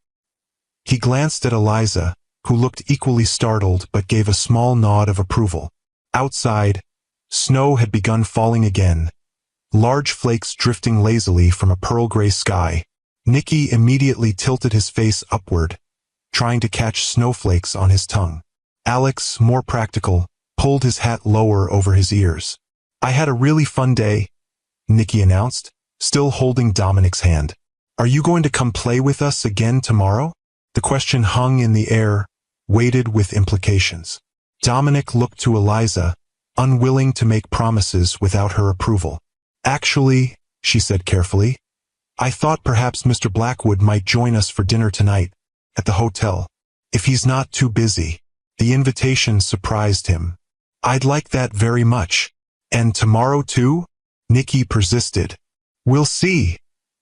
He glanced at Eliza, who looked equally startled but gave a small nod of approval. Outside, snow had begun falling again, large flakes drifting lazily from a pearl-gray sky. Nicky immediately tilted his face upward, trying to catch snowflakes on his tongue. Alex, more practical, pulled his hat lower over his ears. "I had a really fun day," Nicky announced, still holding Dominic's hand. "Are you going to come play with us again tomorrow?" The question hung in the air, weighted with implications. Dominic looked to Eliza, unwilling to make promises without her approval. "Actually," she said carefully, "I thought perhaps Mr. Blackwood might join us for dinner tonight, at the hotel, if he's not too busy." The invitation surprised him. "I'd like that very much. And tomorrow too?" Nicky persisted. "We'll see,"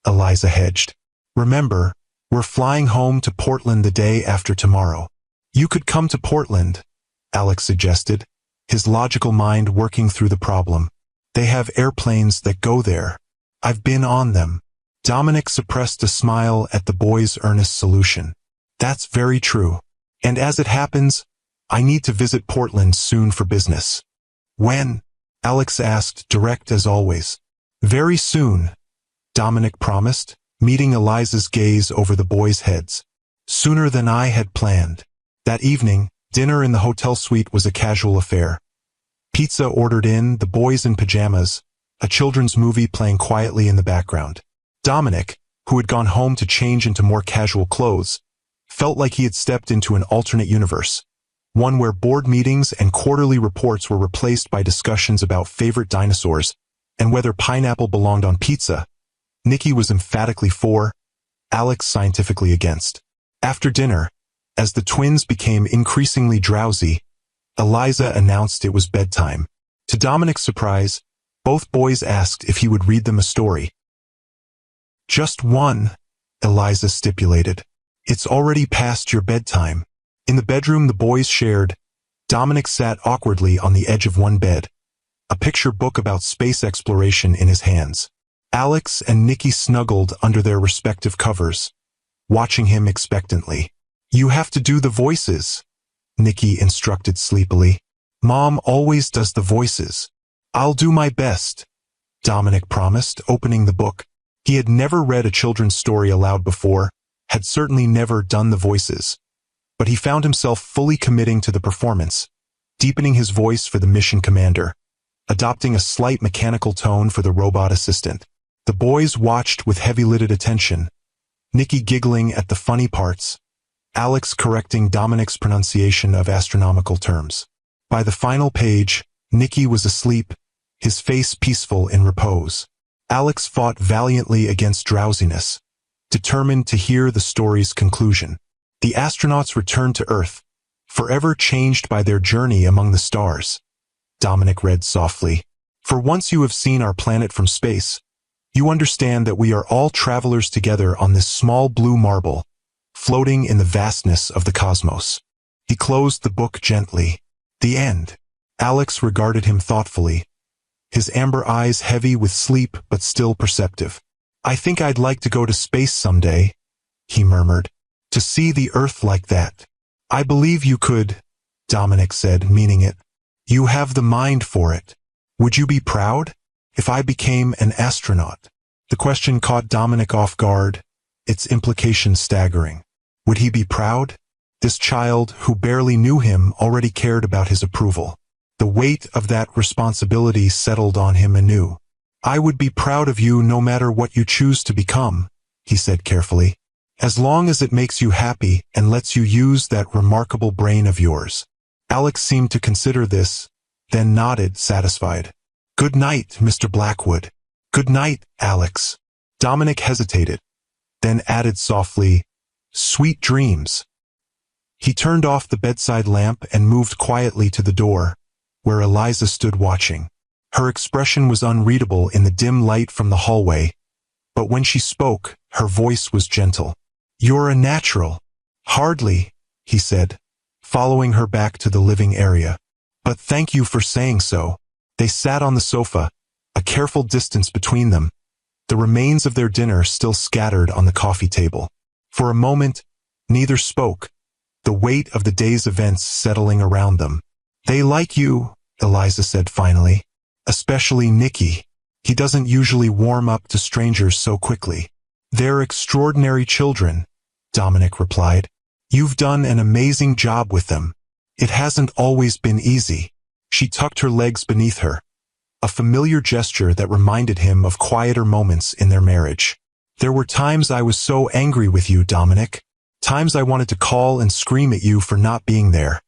Eliza hedged. "Remember, we're flying home to Portland the day after tomorrow." "You could come to Portland," Alex suggested, his logical mind working through the problem. "They have airplanes that go there. I've been on them." Dominic suppressed a smile at the boy's earnest solution. "That's very true. And as it happens, I need to visit Portland soon for business." "When?" Alex asked, direct as always. "Very soon," Dominic promised, meeting Eliza's gaze over the boys' heads. "Sooner than I had planned." That evening, dinner in the hotel suite was a casual affair. Pizza ordered in, the boys in pajamas, a children's movie playing quietly in the background. Dominic, who had gone home to change into more casual clothes, felt like he had stepped into an alternate universe, one where board meetings and quarterly reports were replaced by discussions about favorite dinosaurs and whether pineapple belonged on pizza. Nicky was emphatically for, Alex scientifically against. After dinner, as the twins became increasingly drowsy, Eliza announced it was bedtime. To Dominic's surprise, both boys asked if he would read them a story. "Just one," Eliza stipulated. "It's already past your bedtime." In the bedroom the boys shared, Dominic sat awkwardly on the edge of one bed, a picture book about space exploration in his hands. Alex and Nicky snuggled under their respective covers, watching him expectantly. "You have to do the voices," Nicky instructed sleepily. "Mom always does the voices." "I'll do my best," Dominic promised, opening the book. He had never read a children's story aloud before, had certainly never done the voices. But he found himself fully committing to the performance, deepening his voice for the mission commander, adopting a slight mechanical tone for the robot assistant. The boys watched with heavy-lidded attention, Nicky giggling at the funny parts, Alex correcting Dominic's pronunciation of astronomical terms. By the final page, Nicky was asleep, his face peaceful in repose. Alex fought valiantly against drowsiness, determined to hear the story's conclusion. The astronauts returned to Earth, forever changed by their journey among the stars. Dominic read softly. "For once you have seen our planet from space, you understand that we are all travelers together on this small blue marble, floating in the vastness of the cosmos." He closed the book gently. "The end." Alex regarded him thoughtfully, his amber eyes heavy with sleep but still perceptive. "I think I'd like to go to space someday," he murmured. "To see the Earth like that." "I believe you could," Dominic said, meaning it. "You have the mind for it. Would you be proud?" If I became an astronaut? The question caught Dominic off guard, its implications staggering. Would he be proud? This child, who barely knew him, already cared about his approval. The weight of that responsibility settled on him anew. I would be proud of you no matter what you choose to become, he said carefully. As long as it makes you happy and lets you use that remarkable brain of yours. Alex seemed to consider this, then nodded, satisfied. Good night, Mr. Blackwood. Good night, Alex. Dominic hesitated, then added softly, Sweet dreams. He turned off the bedside lamp and moved quietly to the door, where Eliza stood watching. Her expression was unreadable in the dim light from the hallway, but when she spoke, her voice was gentle. You're a natural. Hardly, he said, following her back to the living area. But thank you for saying so. They sat on the sofa, a careful distance between them, the remains of their dinner still scattered on the coffee table. For a moment, neither spoke, the weight of the day's events settling around them. They like you, Eliza said finally. Especially Nicky. He doesn't usually warm up to strangers so quickly. They're extraordinary children, Dominic replied. You've done an amazing job with them. It hasn't always been easy. She tucked her legs beneath her, a familiar gesture that reminded him of quieter moments in their marriage. There were times I was so angry with you, Dominic. Times I wanted to call and scream at you for not being there,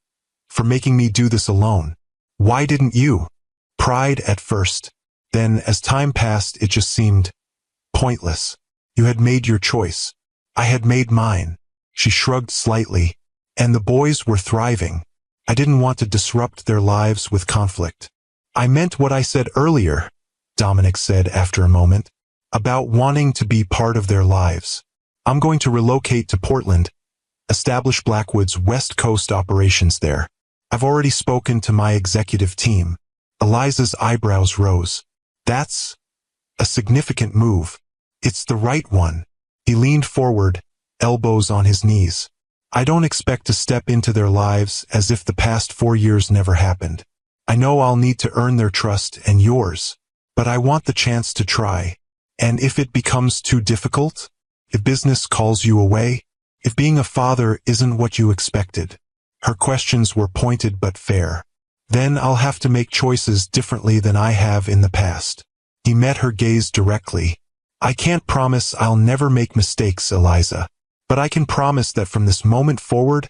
for making me do this alone. Why didn't you? Pride at first. Then, as time passed, it just seemed pointless. You had made your choice. I had made mine. She shrugged slightly. And the boys were thriving. I didn't want to disrupt their lives with conflict. I meant what I said earlier, Dominic said after a moment, about wanting to be part of their lives. I'm going to relocate to Portland, establish Blackwood's West Coast operations there. I've already spoken to my executive team. Eliza's eyebrows rose. That's a significant move. It's the right one. He leaned forward, elbows on his knees. I don't expect to step into their lives as if the past 4 years never happened. I know I'll need to earn their trust and yours, but I want the chance to try. And if it becomes too difficult, if business calls you away, if being a father isn't what you expected. Her questions were pointed but fair. Then I'll have to make choices differently than I have in the past. He met her gaze directly. I can't promise I'll never make mistakes, Eliza, but I can promise that from this moment forward,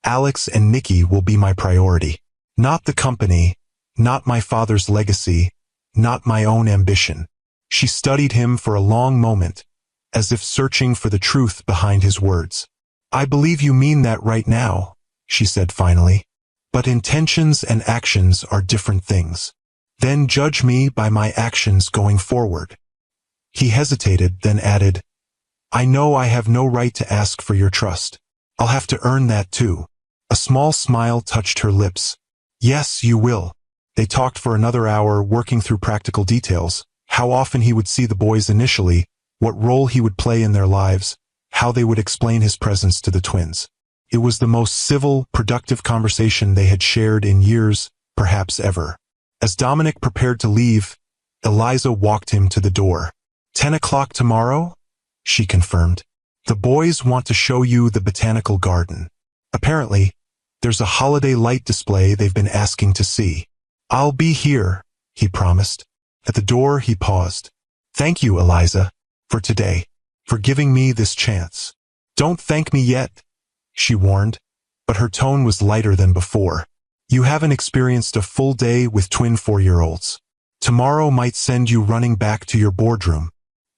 Alex and Nicky will be my priority. Not the company, not my father's legacy, not my own ambition. She studied him for a long moment, as if searching for the truth behind his words. I believe you mean that right now, she said finally. But intentions and actions are different things. Then judge me by my actions going forward. He hesitated, then added, I know I have no right to ask for your trust. I'll have to earn that too. A small smile touched her lips. Yes, you will. They talked for another hour, working through practical details, how often he would see the boys initially, what role he would play in their lives, how they would explain his presence to the twins. It was the most civil, productive conversation they had shared in years, perhaps ever. As Dominic prepared to leave, Eliza walked him to the door. 10 o'clock tomorrow? She confirmed. The boys want to show you the botanical garden. Apparently, there's a holiday light display they've been asking to see. I'll be here, he promised. At the door, he paused. Thank you, Eliza, for today, for giving me this chance. Don't thank me yet, she warned, but her tone was lighter than before. You haven't experienced a full day with twin 4-year-olds. Tomorrow might send you running back to your boardroom.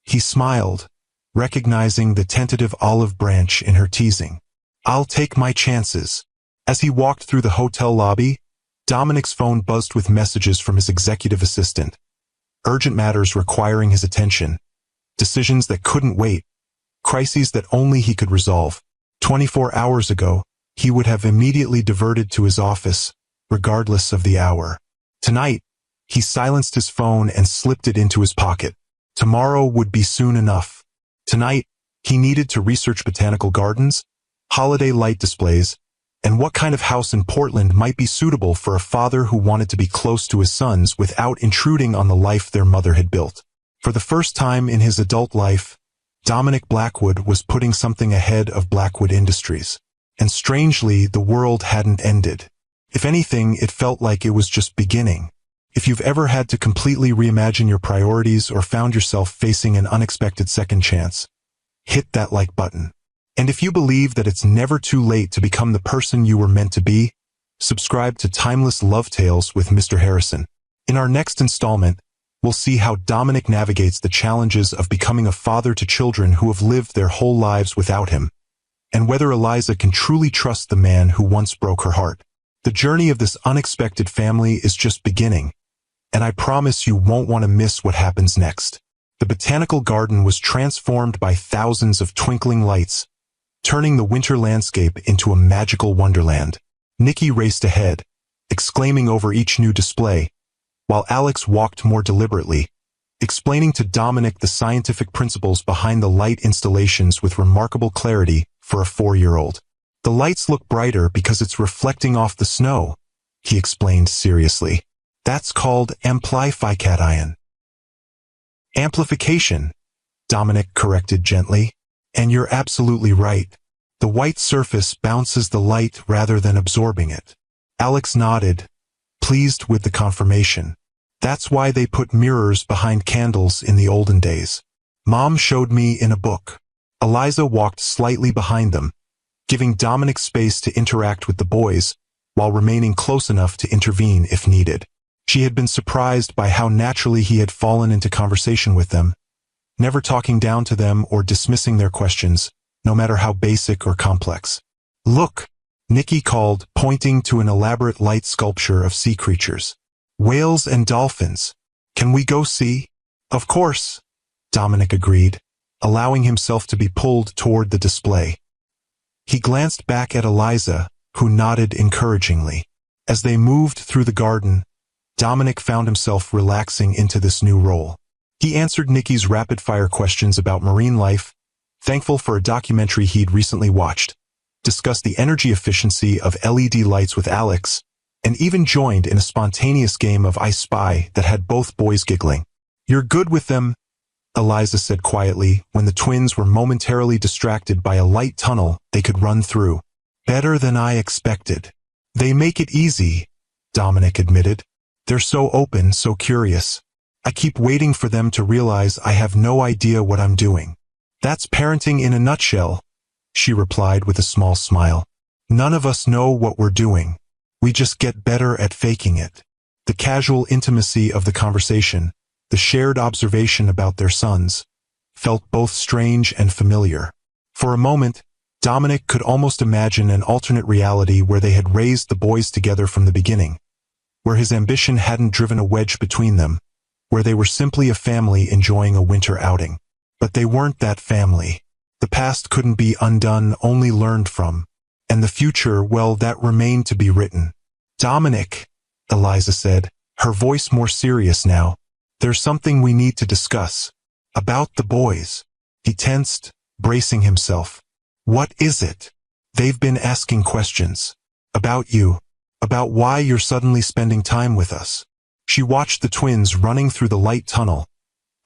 He smiled, recognizing the tentative olive branch in her teasing. I'll take my chances. As he walked through the hotel lobby, Dominic's phone buzzed with messages from his executive assistant. Urgent matters requiring his attention. Decisions that couldn't wait. Crises that only he could resolve. 24 hours ago, he would have immediately diverted to his office, regardless of the hour. Tonight, he silenced his phone and slipped it into his pocket. Tomorrow would be soon enough. Tonight, he needed to research botanical gardens, holiday light displays, And what kind of house in Portland might be suitable for a father who wanted to be close to his sons without intruding on the life their mother had built? For the first time in his adult life, Dominic Blackwood was putting something ahead of Blackwood Industries. And strangely, the world hadn't ended. If anything, it felt like it was just beginning. If you've ever had to completely reimagine your priorities or found yourself facing an unexpected second chance, hit that like button. And if you believe that it's never too late to become the person you were meant to be, subscribe to Timeless Love Tales with Mr. Harrison. In our next installment, we'll see how Dominic navigates the challenges of becoming a father to children who have lived their whole lives without him, and whether Eliza can truly trust the man who once broke her heart. The journey of this unexpected family is just beginning, and I promise you won't want to miss what happens next. The botanical garden was transformed by thousands of twinkling lights, turning the winter landscape into a magical wonderland. Nikki raced ahead, exclaiming over each new display, while Alex walked more deliberately, explaining to Dominic the scientific principles behind the light installations with remarkable clarity for a 4-year-old. The lights look brighter because it's reflecting off the snow, he explained seriously. That's called amplification. Amplification, Dominic corrected gently. And you're absolutely right. The white surface bounces the light rather than absorbing it. Alex nodded, pleased with the confirmation. That's why they put mirrors behind candles in the olden days. Mom showed me in a book. Eliza walked slightly behind them, giving Dominic space to interact with the boys, while remaining close enough to intervene if needed. She had been surprised by how naturally he had fallen into conversation with them, never talking down to them or dismissing their questions, no matter how basic or complex. Look, Nikki called, pointing to an elaborate light sculpture of sea creatures. Whales and dolphins. Can we go see? Of course, Dominic agreed, allowing himself to be pulled toward the display. He glanced back at Eliza, who nodded encouragingly. As they moved through the garden, Dominic found himself relaxing into this new role. He answered Nikki's rapid-fire questions about marine life, thankful for a documentary he'd recently watched, discussed the energy efficiency of LED lights with Alex, and even joined in a spontaneous game of I Spy that had both boys giggling. You're good with them, Eliza said quietly when the twins were momentarily distracted by a light tunnel they could run through. Better than I expected. They make it easy, Dominic admitted. They're so open, so curious. I keep waiting for them to realize I have no idea what I'm doing. That's parenting in a nutshell, she replied with a small smile. None of us know what we're doing. We just get better at faking it. The casual intimacy of the conversation, the shared observation about their sons, felt both strange and familiar. For a moment, Dominic could almost imagine an alternate reality where they had raised the boys together from the beginning, where his ambition hadn't driven a wedge between them, where they were simply a family enjoying a winter outing. But they weren't that family. The past couldn't be undone, only learned from. And the future, well, that remained to be written. Dominic, Eliza said, her voice more serious now. There's something we need to discuss. About the boys. He tensed, bracing himself. What is it? They've been asking questions. About you. About why you're suddenly spending time with us. She watched the twins running through the light tunnel,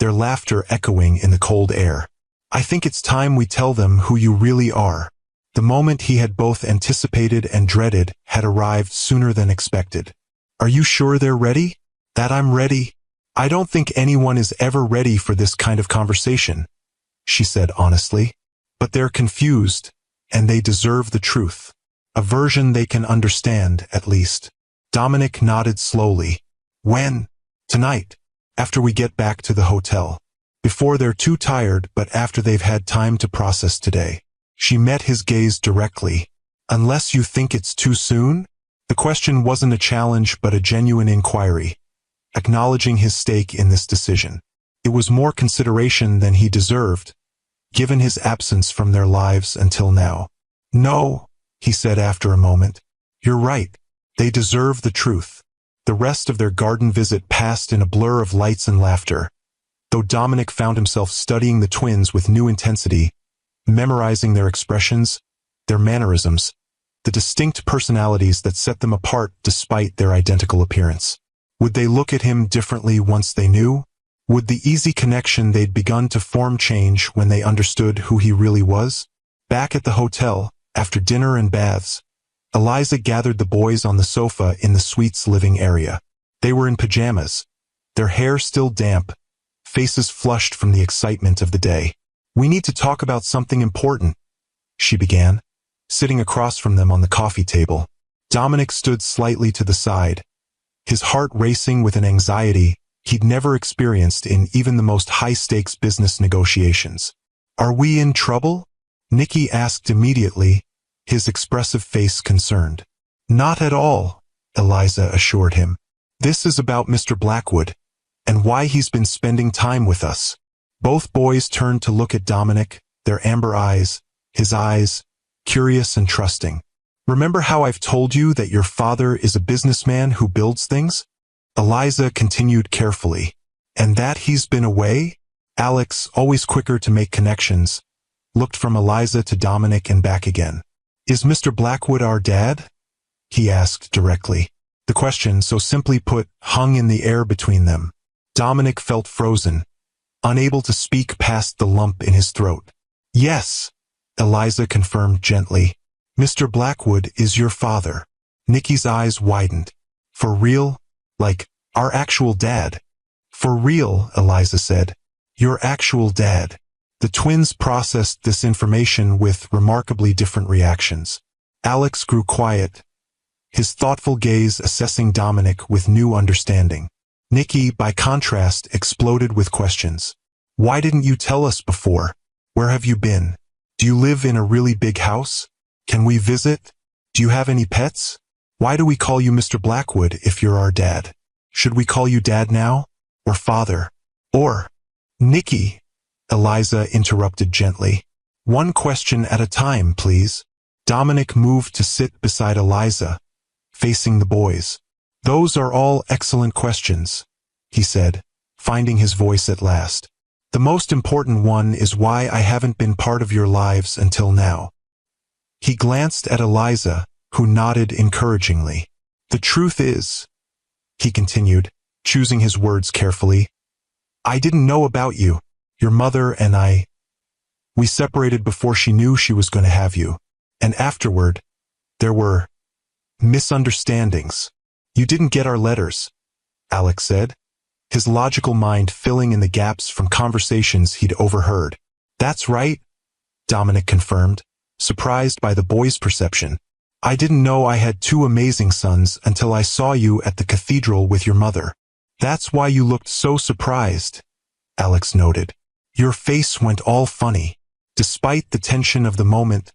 their laughter echoing in the cold air. I think it's time we tell them who you really are. The moment he had both anticipated and dreaded had arrived sooner than expected. Are you sure they're ready? That I'm ready? I don't think anyone is ever ready for this kind of conversation, she said honestly. But they're confused, and they deserve the truth. A version they can understand, at least. Dominic nodded slowly. When? Tonight. After we get back to the hotel. Before they're too tired, but after they've had time to process today. She met his gaze directly. Unless you think it's too soon? The question wasn't a challenge but a genuine inquiry, acknowledging his stake in this decision. It was more consideration than he deserved, given his absence from their lives until now. No, he said after a moment. You're right. They deserve the truth. The rest of their garden visit passed in a blur of lights and laughter, though Dominic found himself studying the twins with new intensity, memorizing their expressions, their mannerisms, the distinct personalities that set them apart despite their identical appearance. Would they look at him differently once they knew? Would the easy connection they'd begun to form change when they understood who he really was? Back at the hotel, after dinner and baths, Eliza gathered the boys on the sofa in the suite's living area. They were in pajamas, their hair still damp, faces flushed from the excitement of the day. "We need to talk about something important," she began, sitting across from them on the coffee table. Dominic stood slightly to the side, his heart racing with an anxiety he'd never experienced in even the most high-stakes business negotiations. "Are we in trouble?" Nicky asked immediately, his expressive face concerned. "Not at all," Eliza assured him. "This is about Mr. Blackwood, and why he's been spending time with us." Both boys turned to look at Dominic, their amber eyes, his eyes, curious and trusting. "Remember how I've told you that your father is a businessman who builds things?" Eliza continued carefully. "And that he's been away?" Alex, always quicker to make connections, looked from Eliza to Dominic and back again. "Is Mr. Blackwood our dad?" he asked directly. The question, so simply put, hung in the air between them. Dominic felt frozen, unable to speak past the lump in his throat. "Yes," Eliza confirmed gently. "Mr. Blackwood is your father." Nicky's eyes widened. "For real? Like, our actual dad?" "For real," Eliza said. "Your actual dad." The twins processed this information with remarkably different reactions. Alex grew quiet, his thoughtful gaze assessing Dominic with new understanding. Nicky, by contrast, exploded with questions. "Why didn't you tell us before? Where have you been? Do you live in a really big house? Can we visit? Do you have any pets? Why do we call you Mr. Blackwood if you're our dad? Should we call you dad now? Or father? Or—" "Nicky," Eliza interrupted gently. "One question at a time, please." Dominic moved to sit beside Eliza, facing the boys. "Those are all excellent questions," he said, finding his voice at last. "The most important one is why I haven't been part of your lives until now." He glanced at Eliza, who nodded encouragingly. "The truth is," he continued, choosing his words carefully, "I didn't know about you, your mother and I. We separated before she knew she was going to have you. And afterward, there were misunderstandings. You didn't get our letters," Alex said, his logical mind filling in the gaps from conversations he'd overheard. "That's right," Dominic confirmed, surprised by the boy's perception. "I didn't know I had two amazing sons until I saw you at the cathedral with your mother." "That's why you looked so surprised," Alex noted. "Your face went all funny." Despite the tension of the moment,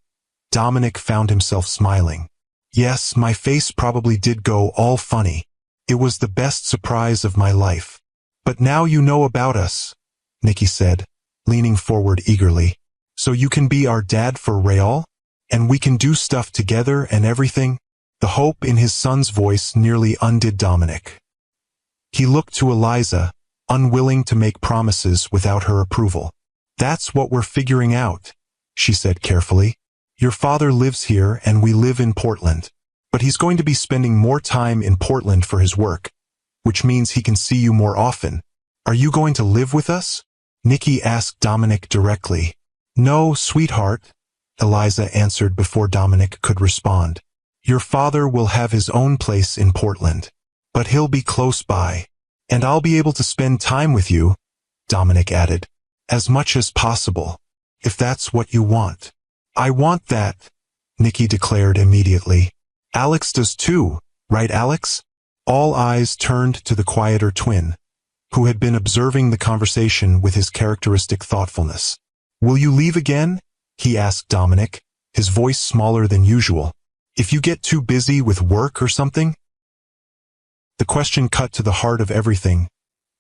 Dominic found himself smiling. "Yes, my face probably did go all funny. It was the best surprise of my life. But now you know about us," Nicky said, leaning forward eagerly. "So you can be our dad for real? And we can do stuff together and everything?" The hope in his son's voice nearly undid Dominic. He looked to Eliza, unwilling to make promises without her approval. "That's what we're figuring out," she said carefully. "Your father lives here and we live in Portland. But he's going to be spending more time in Portland for his work, which means he can see you more often. Are you going to live with us?" Nicky asked Dominic directly. "No, sweetheart," Eliza answered before Dominic could respond. "Your father will have his own place in Portland, but he'll be close by. And I'll be able to spend time with you," Dominic added, "as much as possible, if that's what you want." "I want that," Nicky declared immediately. "Alex does too, right, Alex?" All eyes turned to the quieter twin, who had been observing the conversation with his characteristic thoughtfulness. "Will you leave again?" he asked Dominic, his voice smaller than usual. "If you get too busy with work or something?" The question cut to the heart of everything.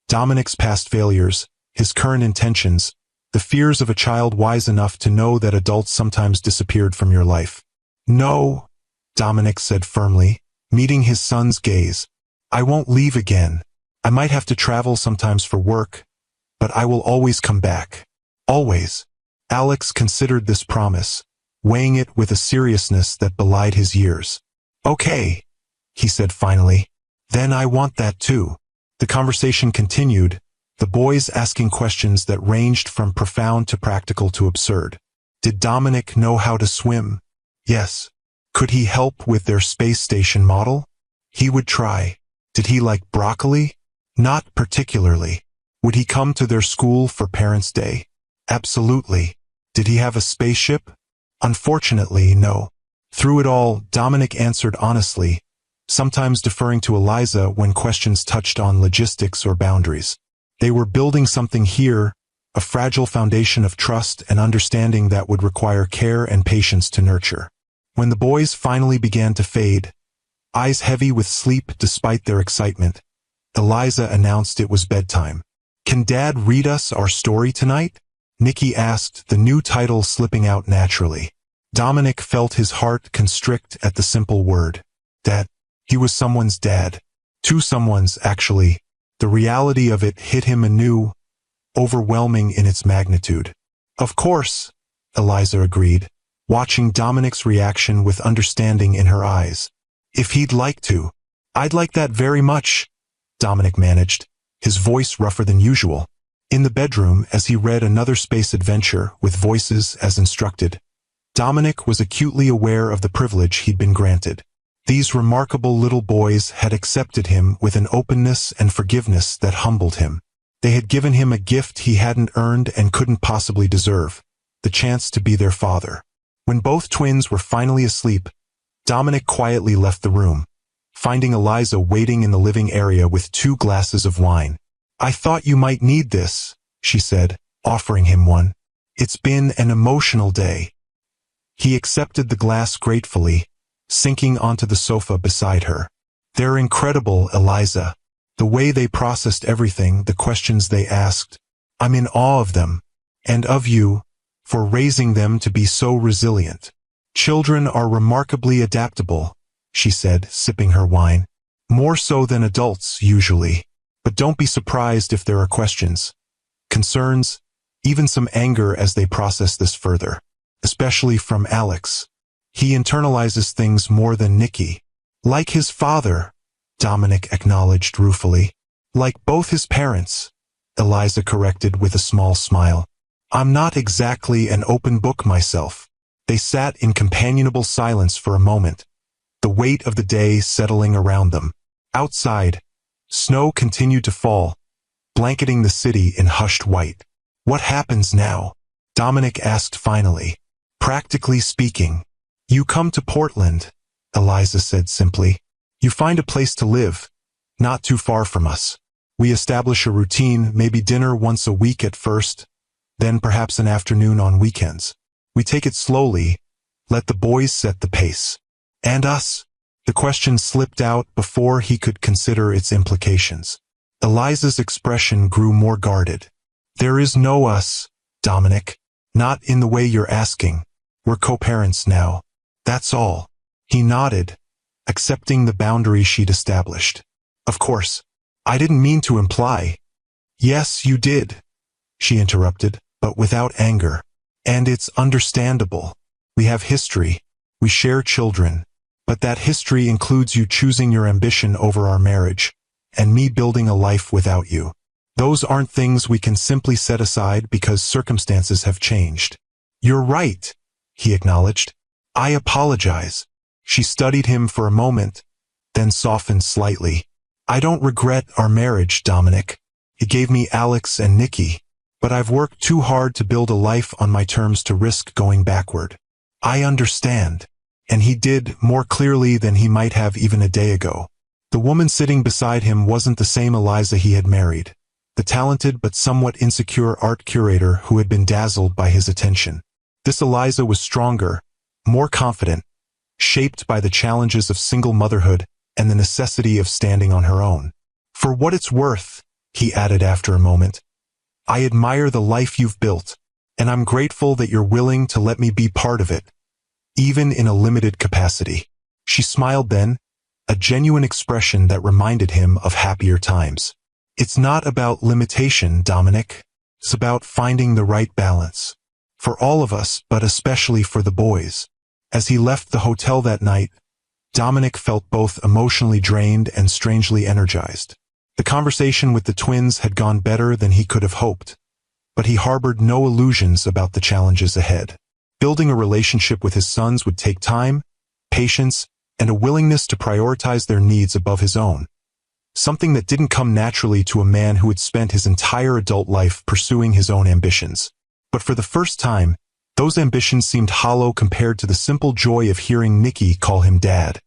Dominic's past failures, his current intentions, the fears of a child wise enough to know that adults sometimes disappeared from your life. "No," Dominic said firmly, meeting his son's gaze. "I won't leave again. I might have to travel sometimes for work, but I will always come back. Always." Alex considered this promise, weighing it with a seriousness that belied his years. "Okay," he said finally. "Then I want that too." The conversation continued, the boys asking questions that ranged from profound to practical to absurd. Did Dominic know how to swim? Yes. Could he help with their space station model? He would try. Did he like broccoli? Not particularly. Would he come to their school for Parents' Day? Absolutely. Did he have a spaceship? Unfortunately, no. Through it all, Dominic answered honestly, sometimes deferring to Eliza when questions touched on logistics or boundaries. They were building something here, a fragile foundation of trust and understanding that would require care and patience to nurture. When the boys finally began to fade, eyes heavy with sleep despite their excitement, Eliza announced it was bedtime. "Can Dad read us our story tonight?" Nikki asked, the new title slipping out naturally. Dominic felt his heart constrict at the simple word. Dad. He was someone's dad. Two someone's, actually. The reality of it hit him anew, overwhelming in its magnitude. "Of course," Eliza agreed, watching Dominic's reaction with understanding in her eyes. "If he'd like to." "I'd like that very much," Dominic managed, his voice rougher than usual. In the bedroom, as he read another space adventure with voices as instructed, Dominic was acutely aware of the privilege he'd been granted. These remarkable little boys had accepted him with an openness and forgiveness that humbled him. They had given him a gift he hadn't earned and couldn't possibly deserve, the chance to be their father. When both twins were finally asleep, Dominic quietly left the room, finding Eliza waiting in the living area with 2 glasses of wine. "I thought you might need this," she said, offering him one. "It's been an emotional day." He accepted the glass gratefully, sinking onto the sofa beside her. "They're incredible, Eliza. The way they processed everything, the questions they asked. I'm in awe of them. And of you, for raising them to be so resilient. Children are remarkably adaptable," she said, sipping her wine. "More so than adults, usually. But don't be surprised if there are questions, concerns, even some anger as they process this further. Especially from Alex. He internalizes things more than Nikki. Like his father," Dominic acknowledged ruefully. "Like both his parents," Eliza corrected with a small smile. "I'm not exactly an open book myself." They sat in companionable silence for a moment, the weight of the day settling around them. Outside, snow continued to fall, blanketing the city in hushed white. "What happens now?" Dominic asked finally. "Practically speaking, you come to Portland," Eliza said simply. "You find a place to live, not too far from us. We establish a routine, maybe dinner once a week at first, then perhaps an afternoon on weekends. We take it slowly, let the boys set the pace. And us?" The question slipped out before he could consider its implications. Eliza's expression grew more guarded. "There is no us, Dominic. Not in the way you're asking. We're co-parents now. That's all." He nodded, accepting the boundary she'd established. "Of course. I didn't mean to imply." "Yes, you did," she interrupted, but without anger. "And it's understandable. We have history. We share children. But that history includes you choosing your ambition over our marriage, and me building a life without you. Those aren't things we can simply set aside because circumstances have changed." "You're right," he acknowledged. "I apologize." She studied him for a moment, then softened slightly. "I don't regret our marriage, Dominic. It gave me Alex and Nikki, but I've worked too hard to build a life on my terms to risk going backward." "I understand." And he did, more clearly than he might have even a day ago. The woman sitting beside him wasn't the same Eliza he had married, the talented but somewhat insecure art curator who had been dazzled by his attention. This Eliza was stronger, more confident, shaped by the challenges of single motherhood and the necessity of standing on her own. "For what it's worth," he added after a moment, "I admire the life you've built, and I'm grateful that you're willing to let me be part of it, even in a limited capacity." She smiled then, a genuine expression that reminded him of happier times. "It's not about limitation, Dominic. It's about finding the right balance. For all of us, but especially for the boys. As he left the hotel that night, Dominic felt both emotionally drained and strangely energized. The conversation with the twins had gone better than he could have hoped, but he harbored no illusions about the challenges ahead. Building a relationship with his sons would take time, patience, and a willingness to prioritize their needs above his own. Something that didn't come naturally to a man who had spent his entire adult life pursuing his own ambitions. But for the first time, those ambitions seemed hollow compared to the simple joy of hearing Nicky call him Dad,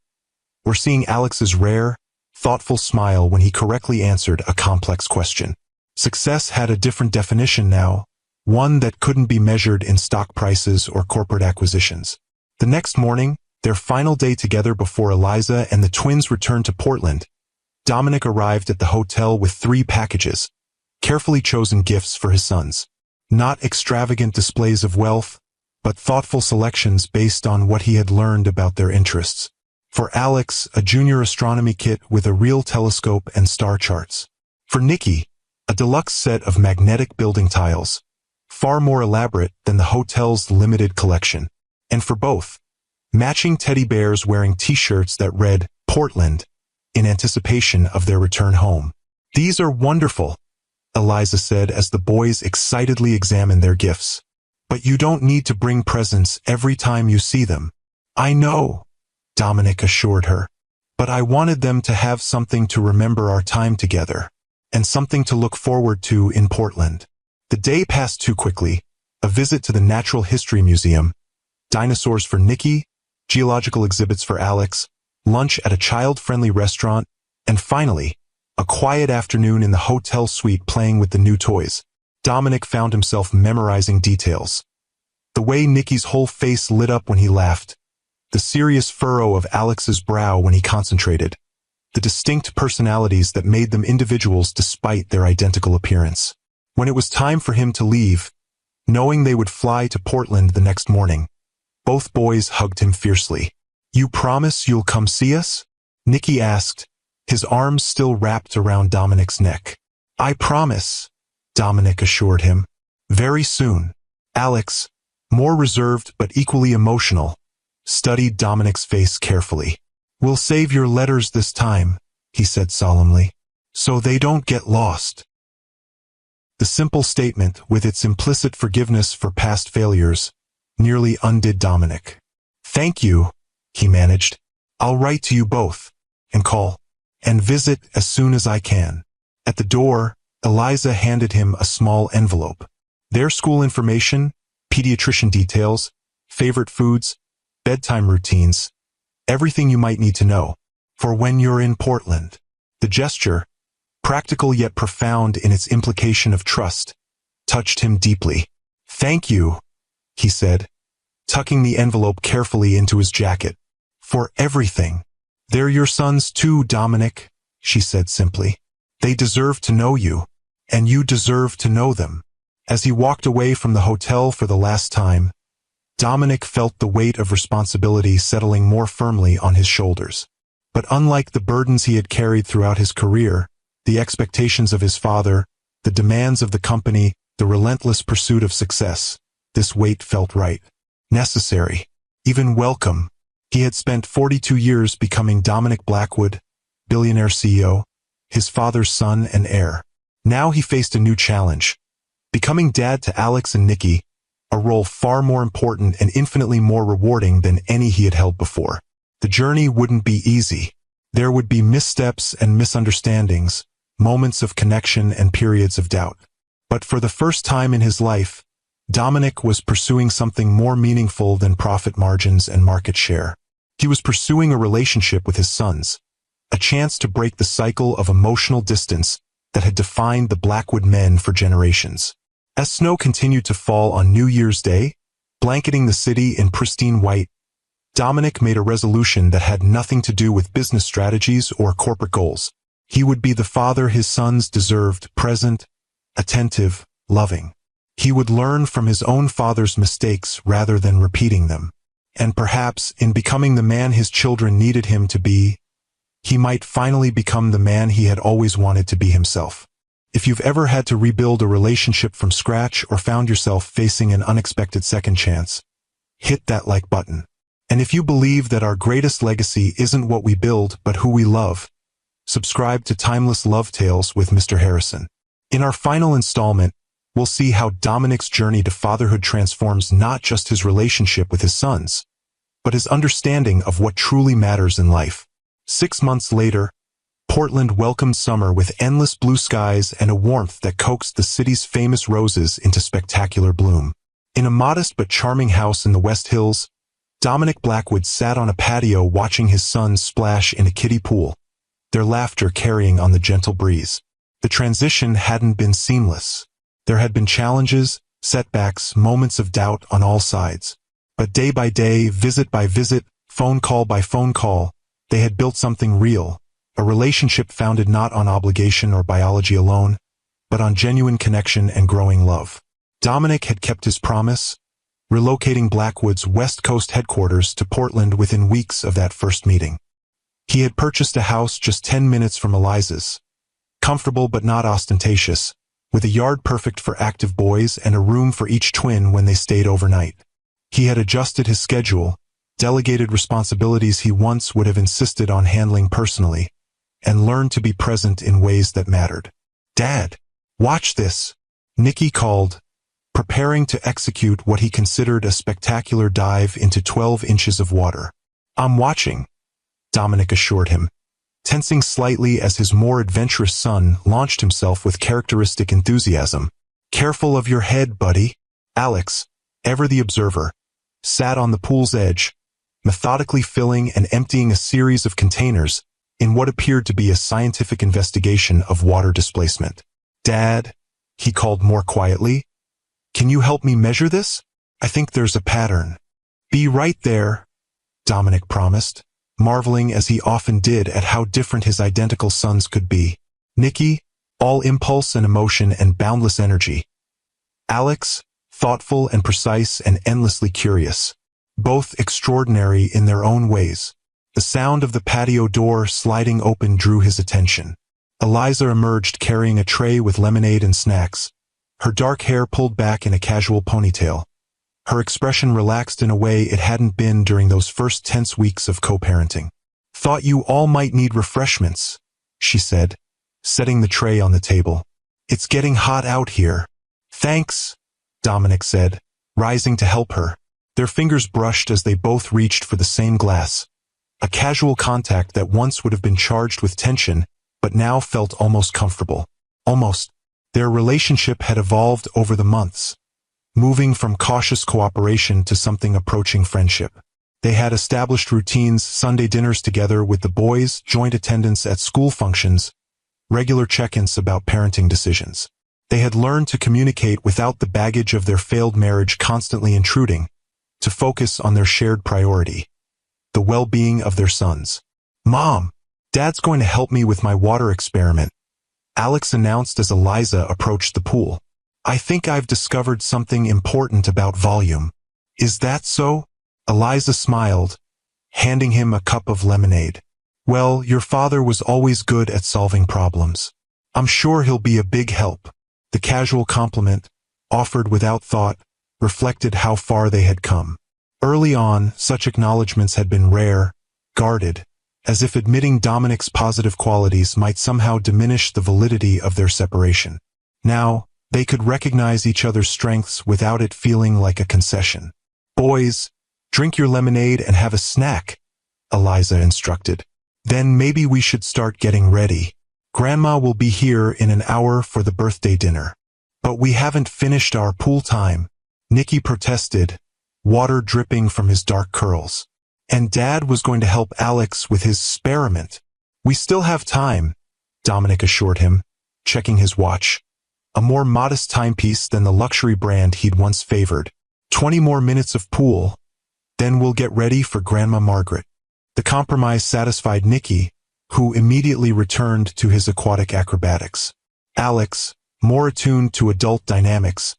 or seeing Alex's rare, thoughtful smile when he correctly answered a complex question. Success had a different definition now, one that couldn't be measured in stock prices or corporate acquisitions. The next morning, their final day together before Eliza and the twins returned to Portland, Dominic arrived at the hotel with 3 packages, carefully chosen gifts for his sons. Not extravagant displays of wealth, but thoughtful selections based on what he had learned about their interests. For Alex, a junior astronomy kit with a real telescope and star charts. For Nicky, a deluxe set of magnetic building tiles, far more elaborate than the hotel's limited collection. And for both, matching teddy bears wearing t-shirts that read Portland in anticipation of their return home. "These are wonderful," Eliza said as the boys excitedly examined their gifts. "But you don't need to bring presents every time you see them." "I know," Dominic assured her. "But I wanted them to have something to remember our time together, and something to look forward to in Portland." The day passed too quickly. A visit to the Natural History Museum, dinosaurs for Nicky, geological exhibits for Alex, lunch at a child-friendly restaurant, and finally, a quiet afternoon in the hotel suite playing with the new toys. Dominic found himself memorizing details. The way Nicky's whole face lit up when he laughed, the serious furrow of Alex's brow when he concentrated, the distinct personalities that made them individuals despite their identical appearance. When it was time for him to leave, knowing they would fly to Portland the next morning, both boys hugged him fiercely. "You promise you'll come see us?" Nicky asked, his arms still wrapped around Dominic's neck. "I promise," Dominic assured him. Very soon, Alex, more reserved but equally emotional, studied Dominic's face carefully. "We'll save your letters this time," he said solemnly, "so they don't get lost." The simple statement, with its implicit forgiveness for past failures, nearly undid Dominic. "Thank you," he managed. "I'll write to you both, and call, and visit as soon as I can." At the door, Eliza handed him a small envelope. Their school information, pediatrician details, favorite foods, bedtime routines, everything you might need to know for when you're in Portland. The gesture, practical yet profound in its implication of trust, touched him deeply. "Thank you," he said, tucking the envelope carefully into his jacket. "For everything." "They're your sons too, Dominic," she said simply. "They deserve to know you, and you deserve to know them." As he walked away from the hotel for the last time, Dominic felt the weight of responsibility settling more firmly on his shoulders. But unlike the burdens he had carried throughout his career, the expectations of his father, the demands of the company, the relentless pursuit of success, this weight felt right, necessary, even welcome. He had spent 42 years becoming Dominic Blackwood, billionaire CEO, his father's son and heir. Now he faced a new challenge, becoming dad to Alex and Nicky, a role far more important and infinitely more rewarding than any he had held before. The journey wouldn't be easy. There would be missteps and misunderstandings, moments of connection and periods of doubt. But for the first time in his life, Dominic was pursuing something more meaningful than profit margins and market share. He was pursuing a relationship with his sons, a chance to break the cycle of emotional distance that had defined the Blackwood men for generations. As snow continued to fall on New Year's Day, blanketing the city in pristine white, Dominic made a resolution that had nothing to do with business strategies or corporate goals. He would be the father his sons deserved, present, attentive, loving. He would learn from his own father's mistakes rather than repeating them. And perhaps, in becoming the man his children needed him to be, he might finally become the man he had always wanted to be himself. If you've ever had to rebuild a relationship from scratch or found yourself facing an unexpected second chance, hit that like button. And if you believe that our greatest legacy isn't what we build but who we love, subscribe to Timeless Love Tales with Mr. Harrison. In our final installment, we'll see how Dominic's journey to fatherhood transforms not just his relationship with his sons, but his understanding of what truly matters in life. 6 months later, Portland welcomed summer with endless blue skies and a warmth that coaxed the city's famous roses into spectacular bloom. In a modest but charming house in the West Hills, Dominic Blackwood sat on a patio watching his sons splash in a kiddie pool, their laughter carrying on the gentle breeze. The transition hadn't been seamless. There had been challenges, setbacks, moments of doubt on all sides. But day by day, visit by visit, phone call by phone call, they had built something real, a relationship founded not on obligation or biology alone, but on genuine connection and growing love. Dominic had kept his promise, relocating Blackwood's West Coast headquarters to Portland within weeks of that first meeting. He had purchased a house just 10 minutes from Eliza's, comfortable but not ostentatious, with a yard perfect for active boys and a room for each twin when they stayed overnight. He had adjusted his schedule, delegated responsibilities he once would have insisted on handling personally, and learned to be present in ways that mattered. "Dad, watch this," Nicky called, preparing to execute what he considered a spectacular dive into 12 inches of water. "I'm watching," Dominic assured him, tensing slightly as his more adventurous son launched himself with characteristic enthusiasm. "Careful of your head, buddy." Alex, ever the observer, sat on the pool's edge, methodically filling and emptying a series of containers in what appeared to be a scientific investigation of water displacement. "Dad," he called more quietly, "can you help me measure this? I think there's a pattern." "Be right there," Dominic promised, marveling as he often did at how different his identical sons could be. Nicky, all impulse and emotion and boundless energy. Alex, thoughtful and precise and endlessly curious. Both extraordinary in their own ways. The sound of the patio door sliding open drew his attention. Eliza emerged carrying a tray with lemonade and snacks, her dark hair pulled back in a casual ponytail. Her expression relaxed in a way it hadn't been during those first tense weeks of co-parenting. "Thought you all might need refreshments," she said, setting the tray on the table. "It's getting hot out here." "Thanks," Dominic said, rising to help her. Their fingers brushed as they both reached for the same glass, a casual contact that once would have been charged with tension, but now felt almost comfortable. Almost. Their relationship had evolved over the months, moving from cautious cooperation to something approaching friendship. They had established routines, Sunday dinners together with the boys, joint attendance at school functions, regular check-ins about parenting decisions. They had learned to communicate without the baggage of their failed marriage constantly intruding, to focus on their shared priority, the well-being of their sons. "Mom, Dad's going to help me with my water experiment," Alex announced as Eliza approached the pool. "I think I've discovered something important about volume." "Is that so?" Eliza smiled, handing him a cup of lemonade. "Well, your father was always good at solving problems. I'm sure he'll be a big help." The casual compliment, offered without thought, reflected how far they had come. Early on, such acknowledgments had been rare, guarded, as if admitting Dominic's positive qualities might somehow diminish the validity of their separation. Now, they could recognize each other's strengths without it feeling like a concession. "Boys, drink your lemonade and have a snack," Eliza instructed. "Then maybe we should start getting ready. Grandma will be here in an hour for the birthday dinner." "But we haven't finished our pool time," Nicky protested, water dripping from his dark curls. "And Dad was going to help Alex with his experiment." "We still have time," Dominic assured him, checking his watch. A more modest timepiece than the luxury brand he'd once favored. 20 more minutes of pool, then we'll get ready for Grandma Margaret." The compromise satisfied Nicky, who immediately returned to his aquatic acrobatics. Alex, more attuned to adult dynamics,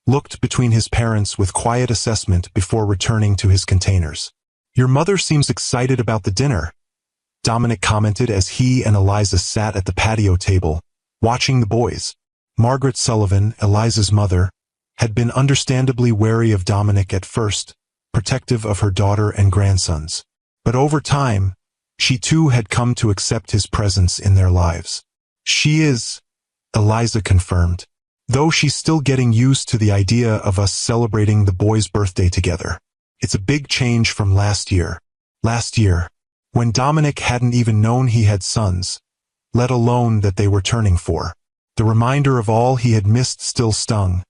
looked between his parents with quiet assessment before returning to his containers. "Your mother seems excited about the dinner," Dominic commented as he and Eliza sat at the patio table, watching the boys. Margaret Sullivan, Eliza's mother, had been understandably wary of Dominic at first, protective of her daughter and grandsons. But over time, she too had come to accept his presence in their lives. "She is," Eliza confirmed, "though she's still getting used to the idea of us celebrating the boy's birthday together. It's a big change from last year. When Dominic hadn't even known he had sons, let alone that they were turning 4. The reminder of all he had missed still stung,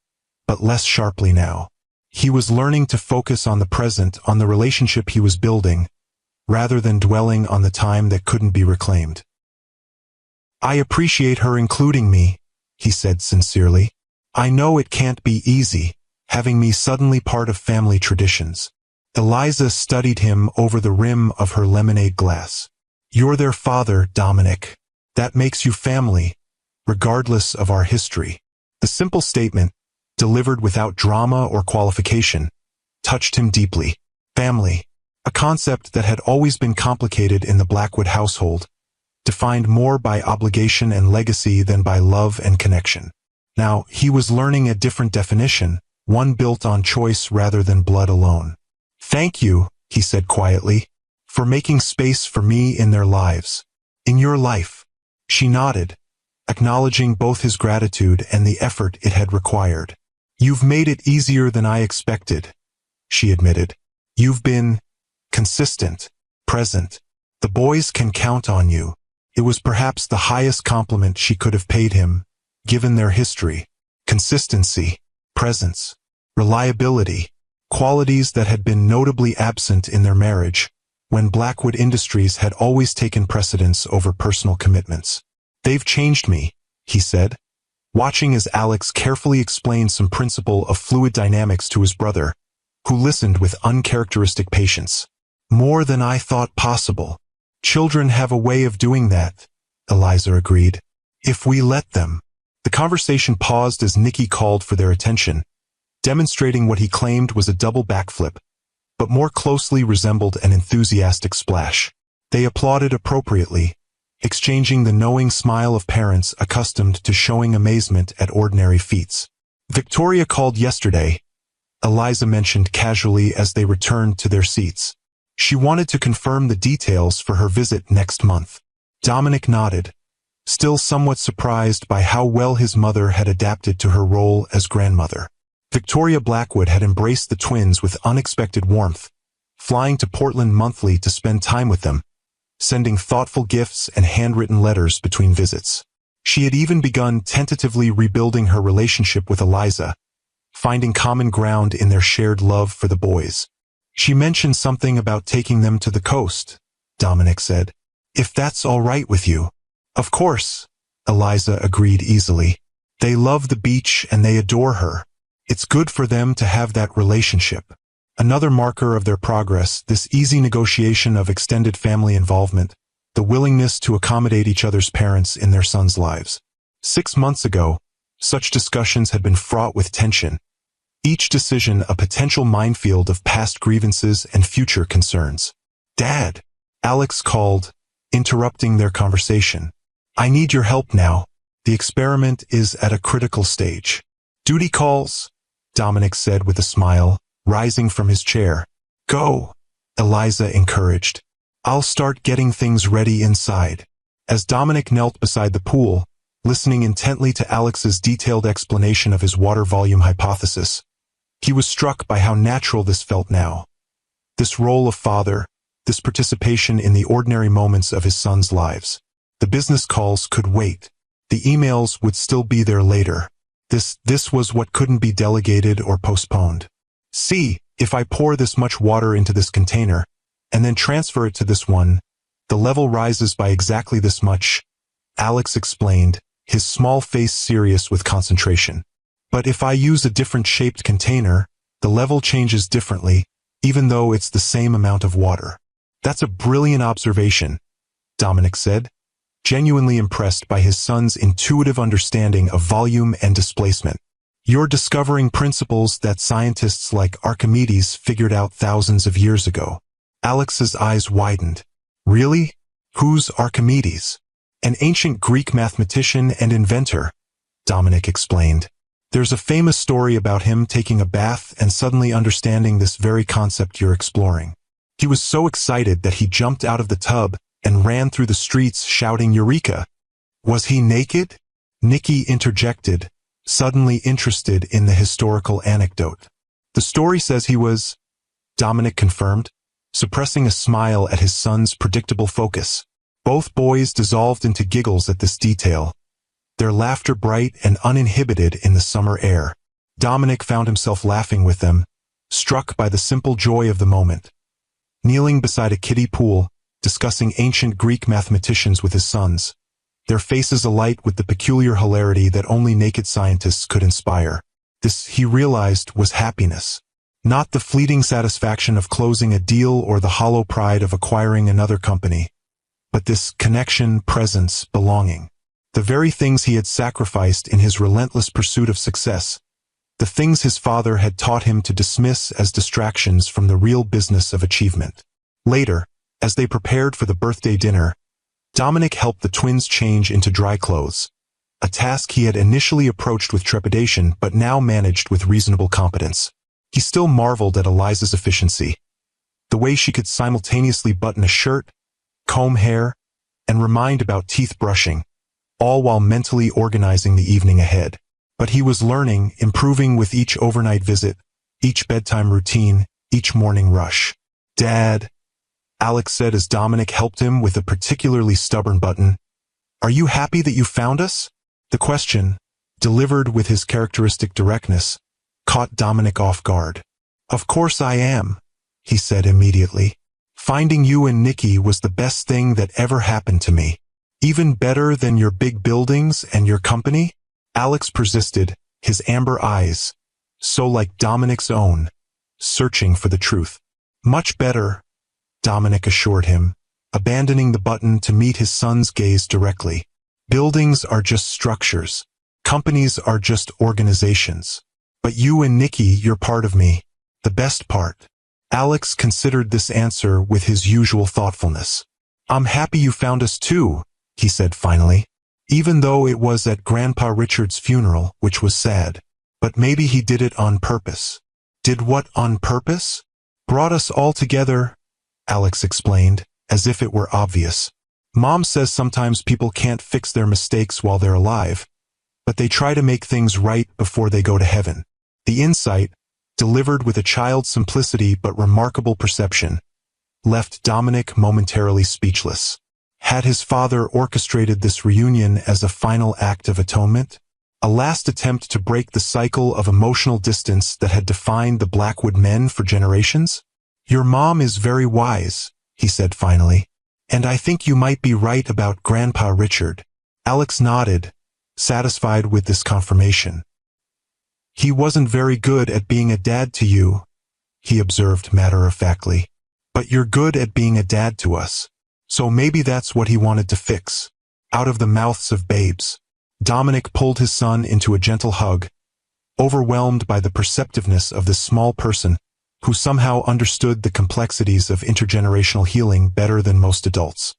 but less sharply now. He was learning to focus on the present, on the relationship he was building, rather than dwelling on the time that couldn't be reclaimed. "I appreciate her including me," he said sincerely. "I know it can't be easy, having me suddenly part of family traditions." Eliza studied him over the rim of her lemonade glass. "You're their father, Dominic. That makes you family, regardless of our history." The simple statement, delivered without drama or qualification, touched him deeply. Family, a concept that had always been complicated in the Blackwood household, defined more by obligation and legacy than by love and connection. Now, he was learning a different definition, one built on choice rather than blood alone. "Thank you," he said quietly, "for making space for me in their lives. In your life." She nodded, acknowledging both his gratitude and the effort it had required. "You've made it easier than I expected," she admitted. "You've been consistent, present. The boys can count on you." It was perhaps the highest compliment she could have paid him, given their history. Consistency, presence, reliability, qualities that had been notably absent in their marriage, when Blackwood Industries had always taken precedence over personal commitments. "They've changed me," he said, watching as Alex carefully explained some principle of fluid dynamics to his brother, who listened with uncharacteristic patience. "More than I thought possible. Children have a way of doing that," Eliza agreed. "If we let them." The conversation paused as Nikki called for their attention, demonstrating what he claimed was a double backflip, but more closely resembled an enthusiastic splash. They applauded appropriately, exchanging the knowing smile of parents accustomed to showing amazement at ordinary feats. "Victoria called yesterday," Eliza mentioned casually as they returned to their seats. "She wanted to confirm the details for her visit next month." Dominic nodded, still somewhat surprised by how well his mother had adapted to her role as grandmother. Victoria Blackwood had embraced the twins with unexpected warmth, flying to Portland monthly to spend time with them, sending thoughtful gifts and handwritten letters between visits. She had even begun tentatively rebuilding her relationship with Eliza, finding common ground in their shared love for the boys. "She mentioned something about taking them to the coast," Dominic said. "If that's all right with you." "Of course," Eliza agreed easily. "They love the beach and they adore her. It's good for them to have that relationship." Another marker of their progress, this easy negotiation of extended family involvement, the willingness to accommodate each other's parents in their sons' lives. 6 months ago, such discussions had been fraught with tension, each decision a potential minefield of past grievances and future concerns. "Dad," Alex called, interrupting their conversation. "I need your help now. The experiment is at a critical stage." "Duty calls," Dominic said with a smile, rising from his chair. "Go," Eliza encouraged. "I'll start getting things ready inside." As Dominic knelt beside the pool, listening intently to Alex's detailed explanation of his water volume hypothesis, he was struck by how natural this felt now. This role of father, this participation in the ordinary moments of his sons' lives. The business calls could wait. The emails would still be there later. This was what couldn't be delegated or postponed. "See, if I pour this much water into this container, and then transfer it to this one, the level rises by exactly this much," Alex explained, his small face serious with concentration. "But if I use a different shaped container, the level changes differently, even though it's the same amount of water." "That's a brilliant observation," Dominic said, genuinely impressed by his son's intuitive understanding of volume and displacement. "You're discovering principles that scientists like Archimedes figured out thousands of years ago." Alex's eyes widened. "Really? Who's Archimedes?" An ancient Greek mathematician and inventor, Dominic explained. There's a famous story about him taking a bath and suddenly understanding this very concept you're exploring. He was so excited that he jumped out of the tub and ran through the streets shouting Eureka. Was he naked? Nikki interjected, suddenly interested in the historical anecdote. The story says he was, Dominic confirmed, suppressing a smile at his son's predictable focus. Both boys dissolved into giggles at this detail, their laughter bright and uninhibited in the summer air. Dominic found himself laughing with them, struck by the simple joy of the moment. Kneeling beside a kiddie pool, discussing ancient Greek mathematicians with his sons, their faces alight with the peculiar hilarity that only naked scientists could inspire. This, he realized, was happiness. Not the fleeting satisfaction of closing a deal or the hollow pride of acquiring another company, but this connection, presence, belonging. The very things he had sacrificed in his relentless pursuit of success, the things his father had taught him to dismiss as distractions from the real business of achievement. Later, as they prepared for the birthday dinner, Dominic helped the twins change into dry clothes, a task he had initially approached with trepidation but now managed with reasonable competence. He still marveled at Eliza's efficiency, the way she could simultaneously button a shirt, comb hair, and remind about teeth brushing, all while mentally organizing the evening ahead. But he was learning, improving with each overnight visit, each bedtime routine, each morning rush. "Dad," Alex said as Dominic helped him with a particularly stubborn button, "are you happy that you found us?" The question, delivered with his characteristic directness, caught Dominic off guard. "Of course I am," he said immediately. "Finding you and Nikki was the best thing that ever happened to me. Even better than your big buildings and your company?" Alex persisted, his amber eyes, so like Dominic's own, searching for the truth. "Much better," Dominic assured him, abandoning the button to meet his son's gaze directly. "Buildings are just structures. Companies are just organizations. But you and Nikki, you're part of me. The best part." Alex considered this answer with his usual thoughtfulness. "I'm happy you found us too," he said finally, even though it was at Grandpa Richard's funeral, which was sad. But maybe he did it on purpose. "Did what on purpose?" "Brought us all together," Alex explained, as if it were obvious. "Mom says sometimes people can't fix their mistakes while they're alive, but they try to make things right before they go to heaven." The insight, delivered with a child's simplicity but remarkable perception, left Dominic momentarily speechless. Had his father orchestrated this reunion as a final act of atonement? A last attempt to break the cycle of emotional distance that had defined the Blackwood men for generations? "Your mom is very wise," he said finally, "and I think you might be right about Grandpa Richard." Alex nodded, satisfied with this confirmation. "He wasn't very good at being a dad to you," he observed matter-of-factly, "but you're good at being a dad to us. So maybe that's what he wanted to fix." Out of the mouths of babes, Dominic pulled his son into a gentle hug, overwhelmed by the perceptiveness of this small person who somehow understood the complexities of intergenerational healing better than most adults.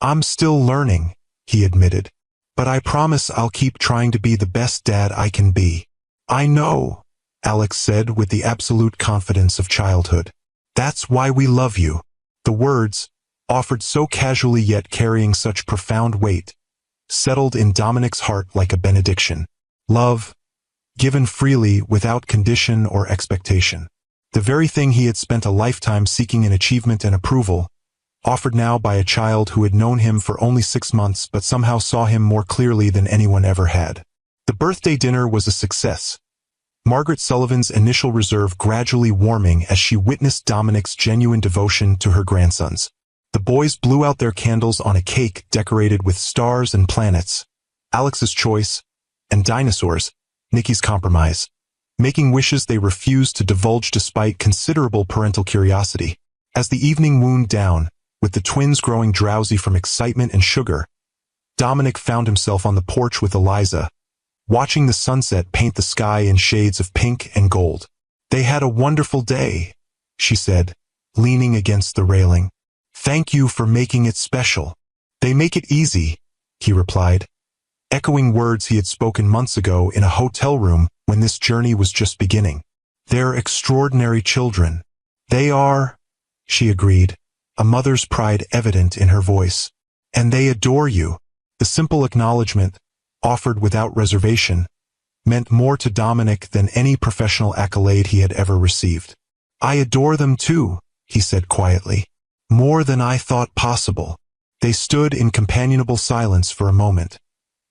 "I'm still learning," he admitted, "but I promise I'll keep trying to be the best dad I can be." "I know," Alex said with the absolute confidence of childhood. "That's why we love you." The words, offered so casually yet carrying such profound weight, settled in Dominic's heart like a benediction. Love, given freely without condition or expectation. The very thing he had spent a lifetime seeking in achievement and approval, offered now by a child who had known him for only 6 months but somehow saw him more clearly than anyone ever had. The birthday dinner was a success, Margaret Sullivan's initial reserve gradually warming as she witnessed Dominic's genuine devotion to her grandsons. The boys blew out their candles on a cake decorated with stars and planets, Alex's choice, and dinosaurs, Nikki's compromise, making wishes they refused to divulge despite considerable parental curiosity. As the evening wound down, with the twins growing drowsy from excitement and sugar, Dominic found himself on the porch with Eliza, watching the sunset paint the sky in shades of pink and gold. "They had a wonderful day," she said, leaning against the railing. "Thank you for making it special." They make it easy, he replied, echoing words he had spoken months ago in a hotel room when this journey was just beginning. They're extraordinary children. They are, she agreed, a mother's pride evident in her voice. And they adore you. The simple acknowledgement, offered without reservation, meant more to Dominic than any professional accolade he had ever received. I adore them too, he said quietly. More than I thought possible. They stood in companionable silence for a moment,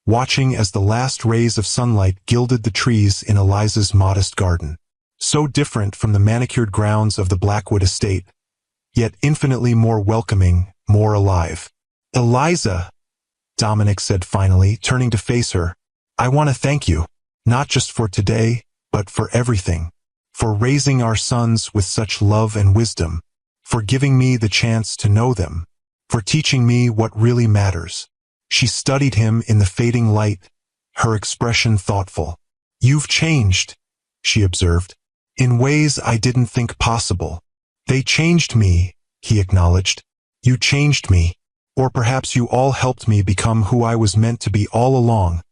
watching as the last rays of sunlight gilded the trees in Eliza's modest garden. So different from the manicured grounds of the Blackwood estate, yet infinitely more welcoming, more alive. Eliza, Dominic said finally, turning to face her, I want to thank you, not just for today, but for everything. For raising our sons with such love and wisdom. For giving me the chance to know them. For teaching me what really matters. She studied him in the fading light, her expression thoughtful. You've changed, she observed, in ways I didn't think possible. They changed me, he acknowledged. You changed me. Or perhaps you all helped me become who I was meant to be all along,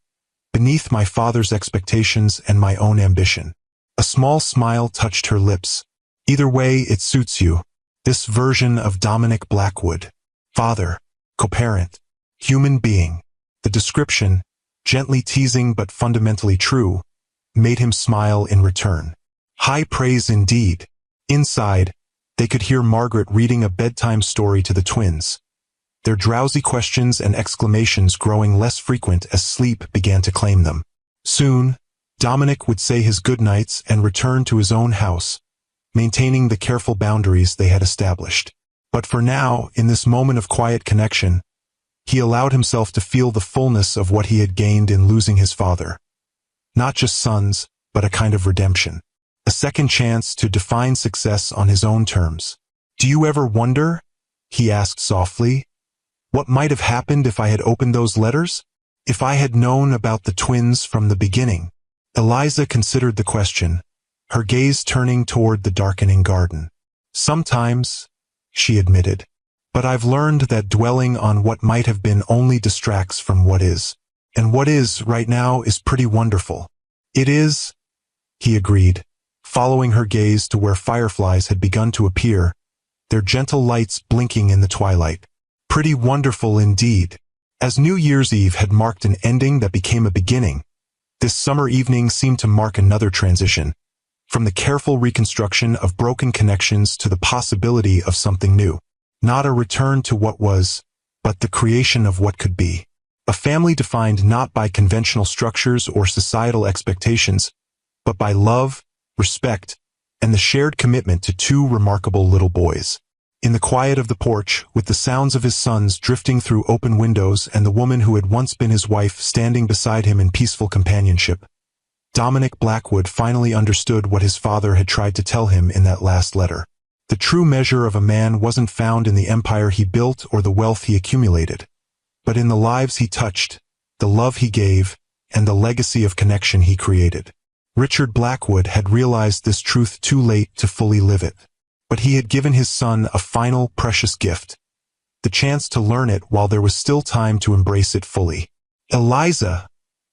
beneath my father's expectations and my own ambition. A small smile touched her lips. Either way, it suits you. This version of Dominic Blackwood. Father, co-parent, human being. The description, gently teasing but fundamentally true, made him smile in return. High praise indeed. Inside, they could hear Margaret reading a bedtime story to the twins, their drowsy questions and exclamations growing less frequent as sleep began to claim them. Soon, Dominic would say his goodnights and return to his own house, maintaining the careful boundaries they had established. But for now, in this moment of quiet connection, he allowed himself to feel the fullness of what he had gained in losing his father. Not just sons, but a kind of redemption. A second chance to define success on his own terms. Do you ever wonder, he asked softly, what might have happened if I had opened those letters? If I had known about the twins from the beginning? Eliza considered the question, her gaze turning toward the darkening garden. Sometimes, she admitted, but I've learned that dwelling on what might have been only distracts from what is. And what is right now is pretty wonderful. It is, he agreed, following her gaze to where fireflies had begun to appear, their gentle lights blinking in the twilight. Pretty wonderful indeed. As New Year's Eve had marked an ending that became a beginning, this summer evening seemed to mark another transition, from the careful reconstruction of broken connections to the possibility of something new. Not a return to what was, but the creation of what could be. A family defined not by conventional structures or societal expectations, but by love, respect, and the shared commitment to two remarkable little boys. In the quiet of the porch, with the sounds of his sons drifting through open windows and the woman who had once been his wife standing beside him in peaceful companionship, Dominic Blackwood finally understood what his father had tried to tell him in that last letter. The true measure of a man wasn't found in the empire he built or the wealth he accumulated, but in the lives he touched, the love he gave, and the legacy of connection he created. Richard Blackwood had realized this truth too late to fully live it. But he had given his son a final, precious gift, the chance to learn it while there was still time to embrace it fully. Eliza,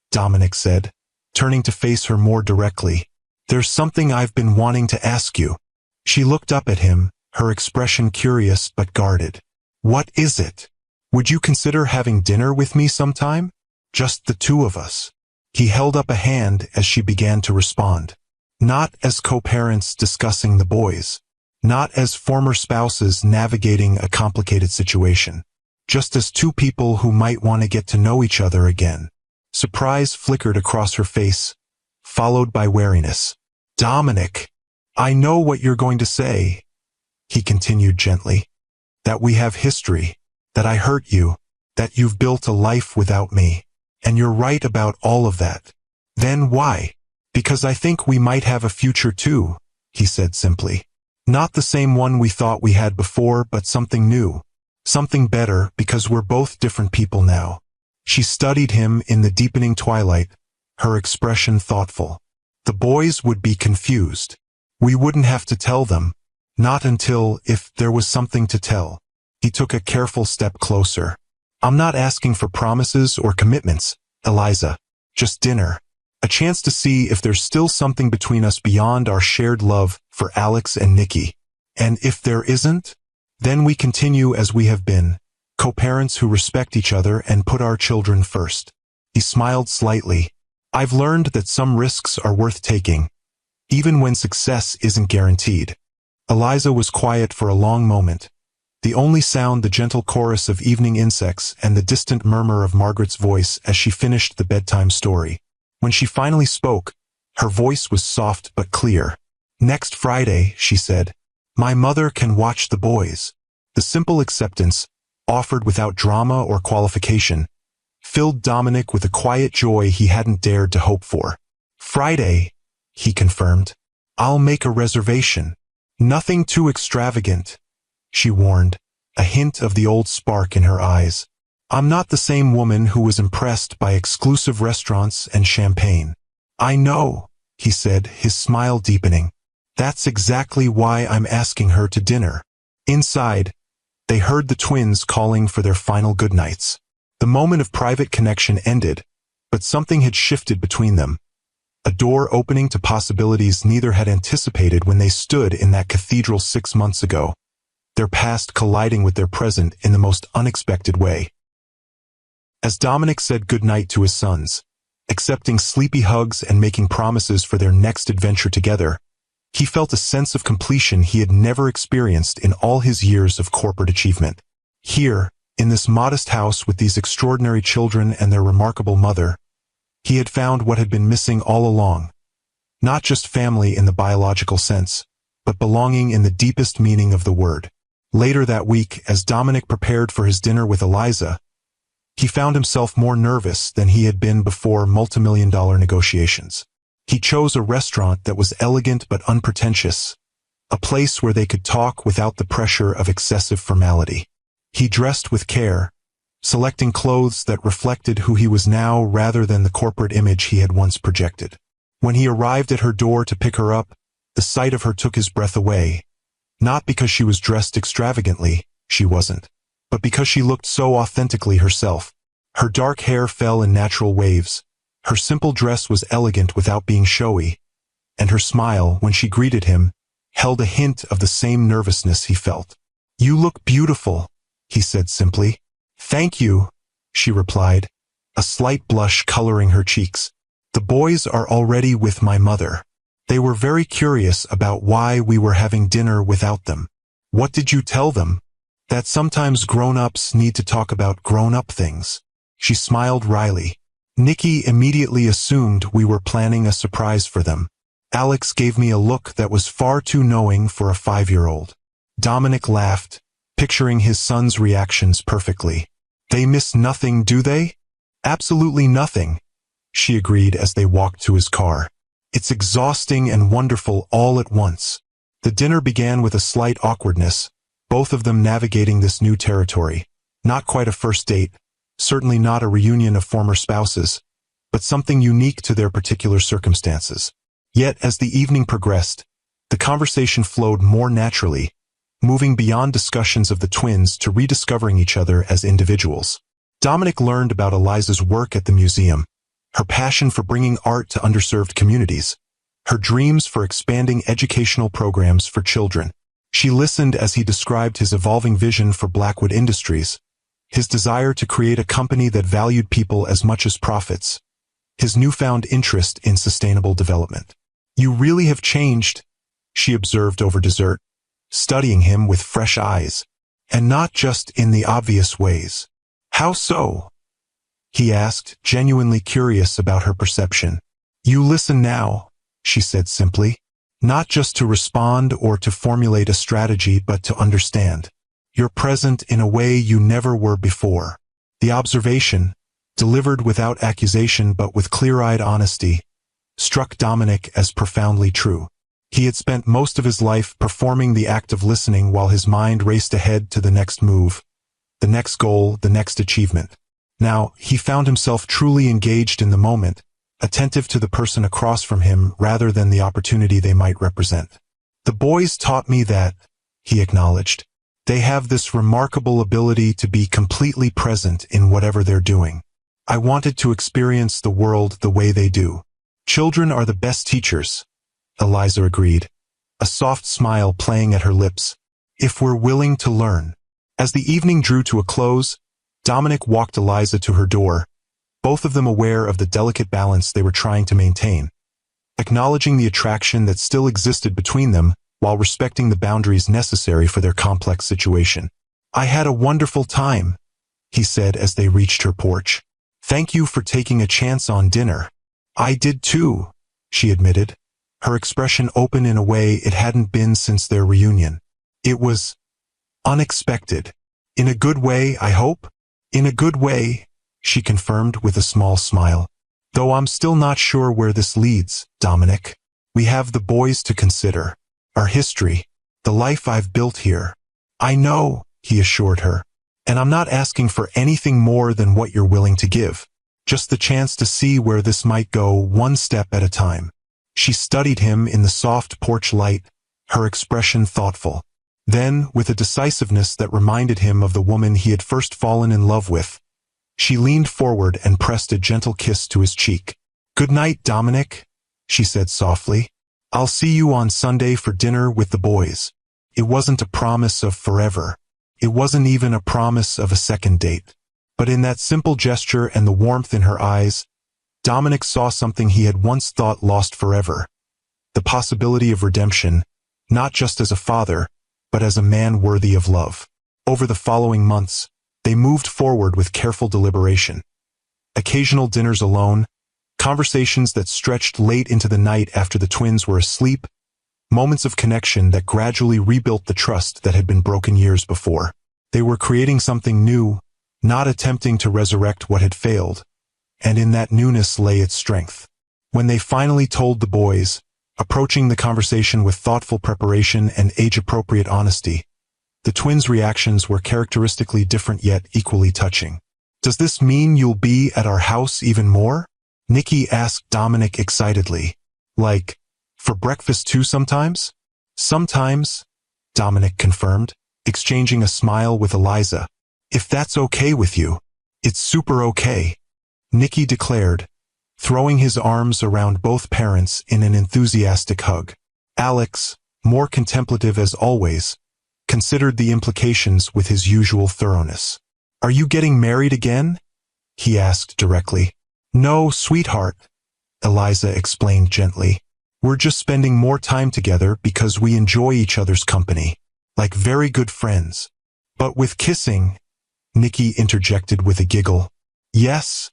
Dominic said, turning to face her more directly, there's something I've been wanting to ask you. She looked up at him, her expression curious but guarded. What is it? Would you consider having dinner with me sometime? Just the two of us. He held up a hand as she began to respond. Not as co-parents discussing the boys. Not as former spouses navigating a complicated situation. Just as two people who might want to get to know each other again. Surprise flickered across her face, followed by wariness. Dominic, I know what you're going to say, he continued gently. That we have history, that I hurt you, that you've built a life without me. And you're right about all of that. Then why? Because I think we might have a future too, he said simply. Not the same one we thought we had before, but something new. Something better, because we're both different people now. She studied him in the deepening twilight, her expression thoughtful. The boys would be confused. We wouldn't have to tell them. Not until, if there was something to tell. He took a careful step closer. I'm not asking for promises or commitments, Eliza. Just dinner. A chance to see if there's still something between us beyond our shared love for Alex and Nikki. And if there isn't, then we continue as we have been, co-parents who respect each other and put our children first. He smiled slightly. I've learned that some risks are worth taking, even when success isn't guaranteed. Eliza was quiet for a long moment. The only sound the gentle chorus of evening insects and the distant murmur of Margaret's voice as she finished the bedtime story. When she finally spoke, her voice was soft but clear. Next Friday, she said, my mother can watch the boys. The simple acceptance, offered without drama or qualification, filled Dominic with a quiet joy he hadn't dared to hope for. Friday, he confirmed. I'll make a reservation. Nothing too extravagant, she warned, a hint of the old spark in her eyes. I'm not the same woman who was impressed by exclusive restaurants and champagne. I know, he said, his smile deepening. That's exactly why I'm asking her to dinner. Inside, they heard the twins calling for their final goodnights. The moment of private connection ended, but something had shifted between them. A door opening to possibilities neither had anticipated when they stood in that cathedral 6 months ago, their past colliding with their present in the most unexpected way. As Dominic said goodnight to his sons, accepting sleepy hugs and making promises for their next adventure together, he felt a sense of completion he had never experienced in all his years of corporate achievement. Here, in this modest house with these extraordinary children and their remarkable mother, he had found what had been missing all along. Not just family in the biological sense, but belonging in the deepest meaning of the word. Later that week, as Dominic prepared for his dinner with Eliza, he found himself more nervous than he had been before multimillion-dollar negotiations. He chose a restaurant that was elegant but unpretentious, a place where they could talk without the pressure of excessive formality. He dressed with care, selecting clothes that reflected who he was now rather than the corporate image he had once projected. When he arrived at her door to pick her up, the sight of her took his breath away. Not because she was dressed extravagantly, she wasn't, but because she looked so authentically herself. Her dark hair fell in natural waves, her simple dress was elegant without being showy, and her smile, when she greeted him, held a hint of the same nervousness he felt. You look beautiful, he said simply. Thank you, she replied, a slight blush coloring her cheeks. The boys are already with my mother. They were very curious about why we were having dinner without them. What did you tell them? That sometimes grown-ups need to talk about grown-up things. She smiled wryly. Nikki immediately assumed we were planning a surprise for them. Alex gave me a look that was far too knowing for a 5-year-old. Dominic laughed, picturing his son's reactions perfectly. They miss nothing, do they? Absolutely nothing, she agreed as they walked to his car. It's exhausting and wonderful all at once. The dinner began with a slight awkwardness, both of them navigating this new territory. Not quite a first date, certainly not a reunion of former spouses, but something unique to their particular circumstances. Yet, as the evening progressed, the conversation flowed more naturally, moving beyond discussions of the twins to rediscovering each other as individuals. Dominic learned about Eliza's work at the museum, her passion for bringing art to underserved communities, her dreams for expanding educational programs for children. She listened as he described his evolving vision for Blackwood Industries, his desire to create a company that valued people as much as profits, his newfound interest in sustainable development. You really have changed, she observed over dessert, studying him with fresh eyes, and not just in the obvious ways. How so? He asked, genuinely curious about her perception. You listen now, she said simply, not just to respond or to formulate a strategy but to understand. You're present in a way you never were before. The observation, delivered without accusation but with clear-eyed honesty, struck Dominic as profoundly true. He had spent most of his life performing the act of listening while his mind raced ahead to the next move, the next goal, the next achievement. Now, he found himself truly engaged in the moment, attentive to the person across from him rather than the opportunity they might represent. The boys taught me that, he acknowledged. They have this remarkable ability to be completely present in whatever they're doing. I wanted to experience the world the way they do. Children are the best teachers, Eliza agreed, a soft smile playing at her lips. If we're willing to learn. As the evening drew to a close, Dominic walked Eliza to her door, both of them aware of the delicate balance they were trying to maintain, acknowledging the attraction that still existed between them while respecting the boundaries necessary for their complex situation. I had a wonderful time, he said as they reached her porch. Thank you for taking a chance on dinner. I did too, she admitted, her expression open in a way it hadn't been since their reunion. It was unexpected. In a good way, I hope? In a good way, she confirmed with a small smile. Though I'm still not sure where this leads, Dominic. We have the boys to consider. Our history. The life I've built here. I know, he assured her. And I'm not asking for anything more than what you're willing to give. Just the chance to see where this might go one step at a time. She studied him in the soft porch light, her expression thoughtful. Then, with a decisiveness that reminded him of the woman he had first fallen in love with, she leaned forward and pressed a gentle kiss to his cheek. Good night, Dominic, she said softly. I'll see you on Sunday for dinner with the boys. It wasn't a promise of forever. It wasn't even a promise of a second date. But in that simple gesture and the warmth in her eyes, Dominic saw something he had once thought lost forever. The possibility of redemption, not just as a father, but as a man worthy of love. Over the following months, they moved forward with careful deliberation. Occasional dinners alone, conversations that stretched late into the night after the twins were asleep, moments of connection that gradually rebuilt the trust that had been broken years before. They were creating something new, not attempting to resurrect what had failed, and in that newness lay its strength. When they finally told the boys, approaching the conversation with thoughtful preparation and age-appropriate honesty, the twins' reactions were characteristically different yet equally touching. Does this mean you'll be at our house even more? Nikki asked Dominic excitedly. Like, for breakfast too sometimes? Sometimes, Dominic confirmed, exchanging a smile with Eliza. If that's okay with you. It's super okay, Nikki declared, throwing his arms around both parents in an enthusiastic hug. Alex, more contemplative as always, considered the implications with his usual thoroughness. Are you getting married again? He asked directly. No, sweetheart, Eliza explained gently. We're just spending more time together because we enjoy each other's company, like very good friends. But with kissing, Nikki interjected with a giggle. Yes,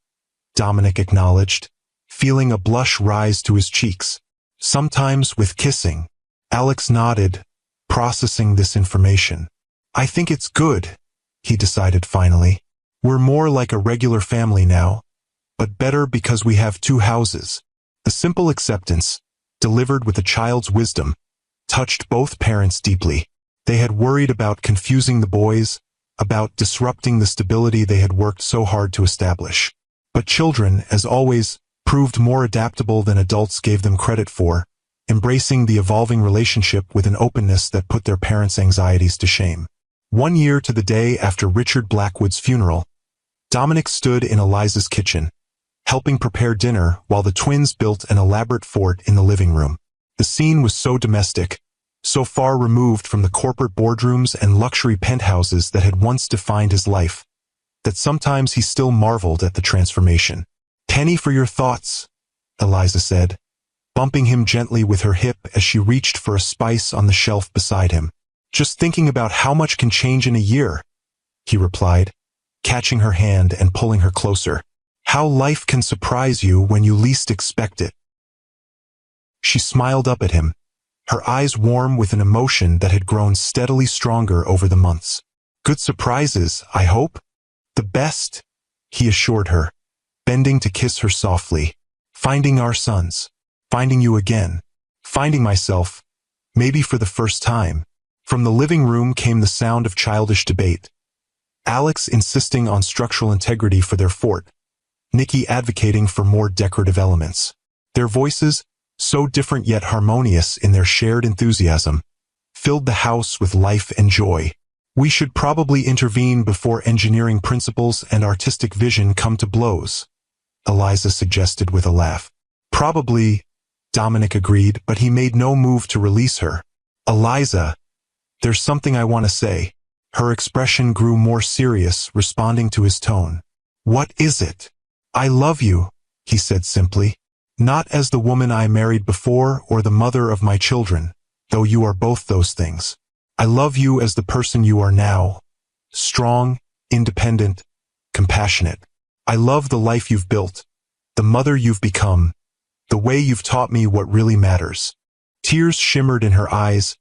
Dominic acknowledged, feeling a blush rise to his cheeks. Sometimes with kissing. Alex nodded, processing this information. I think it's good, he decided finally. We're more like a regular family now, but better because we have two houses. The simple acceptance, delivered with a child's wisdom, touched both parents deeply. They had worried about confusing the boys, about disrupting the stability they had worked so hard to establish. But children, as always, proved more adaptable than adults gave them credit for, embracing the evolving relationship with an openness that put their parents' anxieties to shame. 1 year to the day after Richard Blackwood's funeral, Dominic stood in Eliza's kitchen, helping prepare dinner while the twins built an elaborate fort in the living room. The scene was so domestic, so far removed from the corporate boardrooms and luxury penthouses that had once defined his life, that sometimes he still marveled at the transformation. Penny for your thoughts, Eliza said, bumping him gently with her hip as she reached for a spice on the shelf beside him. Just thinking about how much can change in a year, he replied, catching her hand and pulling her closer. How life can surprise you when you least expect it. She smiled up at him, her eyes warm with an emotion that had grown steadily stronger over the months. Good surprises, I hope? The best, he assured her, bending to kiss her softly. Finding our sons. Finding you again. Finding myself, maybe for the first time. From the living room came the sound of childish debate. Alex insisting on structural integrity for their fort, Nikki advocating for more decorative elements. Their voices, so different yet harmonious in their shared enthusiasm, filled the house with life and joy. We should probably intervene before engineering principles and artistic vision come to blows, Eliza suggested with a laugh. Probably, Dominic agreed, but he made no move to release her. Eliza, there's something I want to say. Her expression grew more serious, responding to his tone. What is it? I love you, he said simply. Not as the woman I married before or the mother of my children, though you are both those things. I love you as the person you are now. Strong, independent, compassionate. I love the life you've built, the mother you've become, the way you've taught me what really matters. Tears shimmered in her eyes,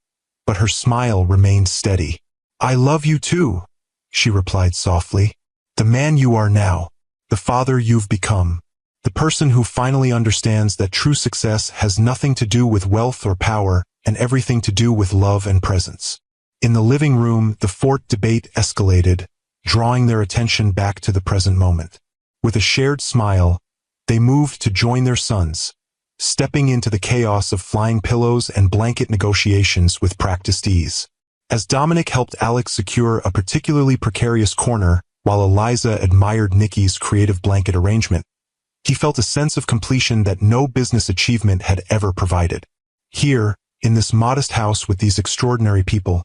but her smile remained steady. I love you too, she replied softly. The man you are now, the father you've become, the person who finally understands that true success has nothing to do with wealth or power and everything to do with love and presence. In the living room, the fort debate escalated, drawing their attention back to the present moment. With a shared smile, they moved to join their sons, stepping into the chaos of flying pillows and blanket negotiations with practiced ease. As Dominic helped Alex secure a particularly precarious corner, while Eliza admired Nikki's creative blanket arrangement, he felt a sense of completion that no business achievement had ever provided. Here, in this modest house with these extraordinary people,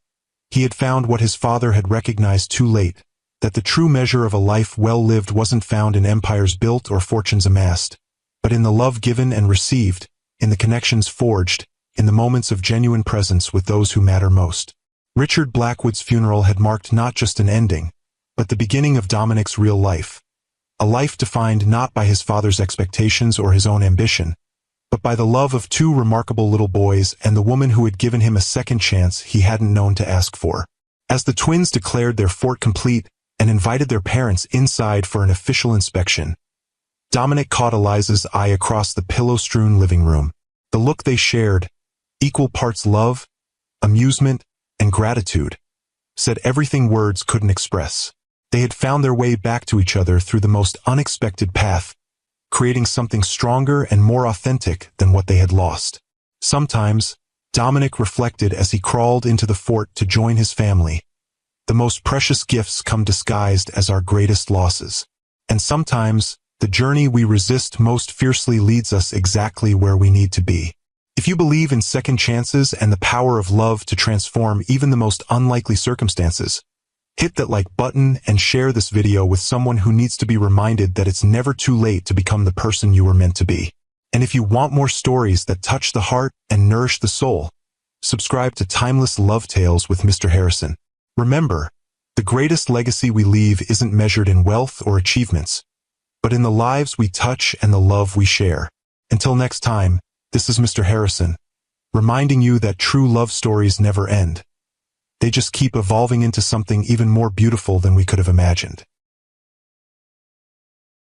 he had found what his father had recognized too late, that the true measure of a life well lived wasn't found in empires built or fortunes amassed, but in the love given and received, in the connections forged, in the moments of genuine presence with those who matter most. Richard Blackwood's funeral had marked not just an ending, but the beginning of Dominic's real life. A life defined not by his father's expectations or his own ambition, but by the love of two remarkable little boys and the woman who had given him a second chance he hadn't known to ask for. As the twins declared their fort complete and invited their parents inside for an official inspection, Dominic caught Eliza's eye across the pillow-strewn living room. The look they shared, equal parts love, amusement, and gratitude, said everything words couldn't express. They had found their way back to each other through the most unexpected path, creating something stronger and more authentic than what they had lost. Sometimes, Dominic reflected as he crawled into the fort to join his family, the most precious gifts come disguised as our greatest losses. And sometimes, the journey we resist most fiercely leads us exactly where we need to be. If you believe in second chances and the power of love to transform even the most unlikely circumstances, hit that like button and share this video with someone who needs to be reminded that it's never too late to become the person you were meant to be. And if you want more stories that touch the heart and nourish the soul, subscribe to Timeless Love Tales with Mr. Harrison. Remember, the greatest legacy we leave isn't measured in wealth or achievements, but in the lives we touch and the love we share. Until next time, this is Mr. Harrison, reminding you that true love stories never end. They just keep evolving into something even more beautiful than we could have imagined.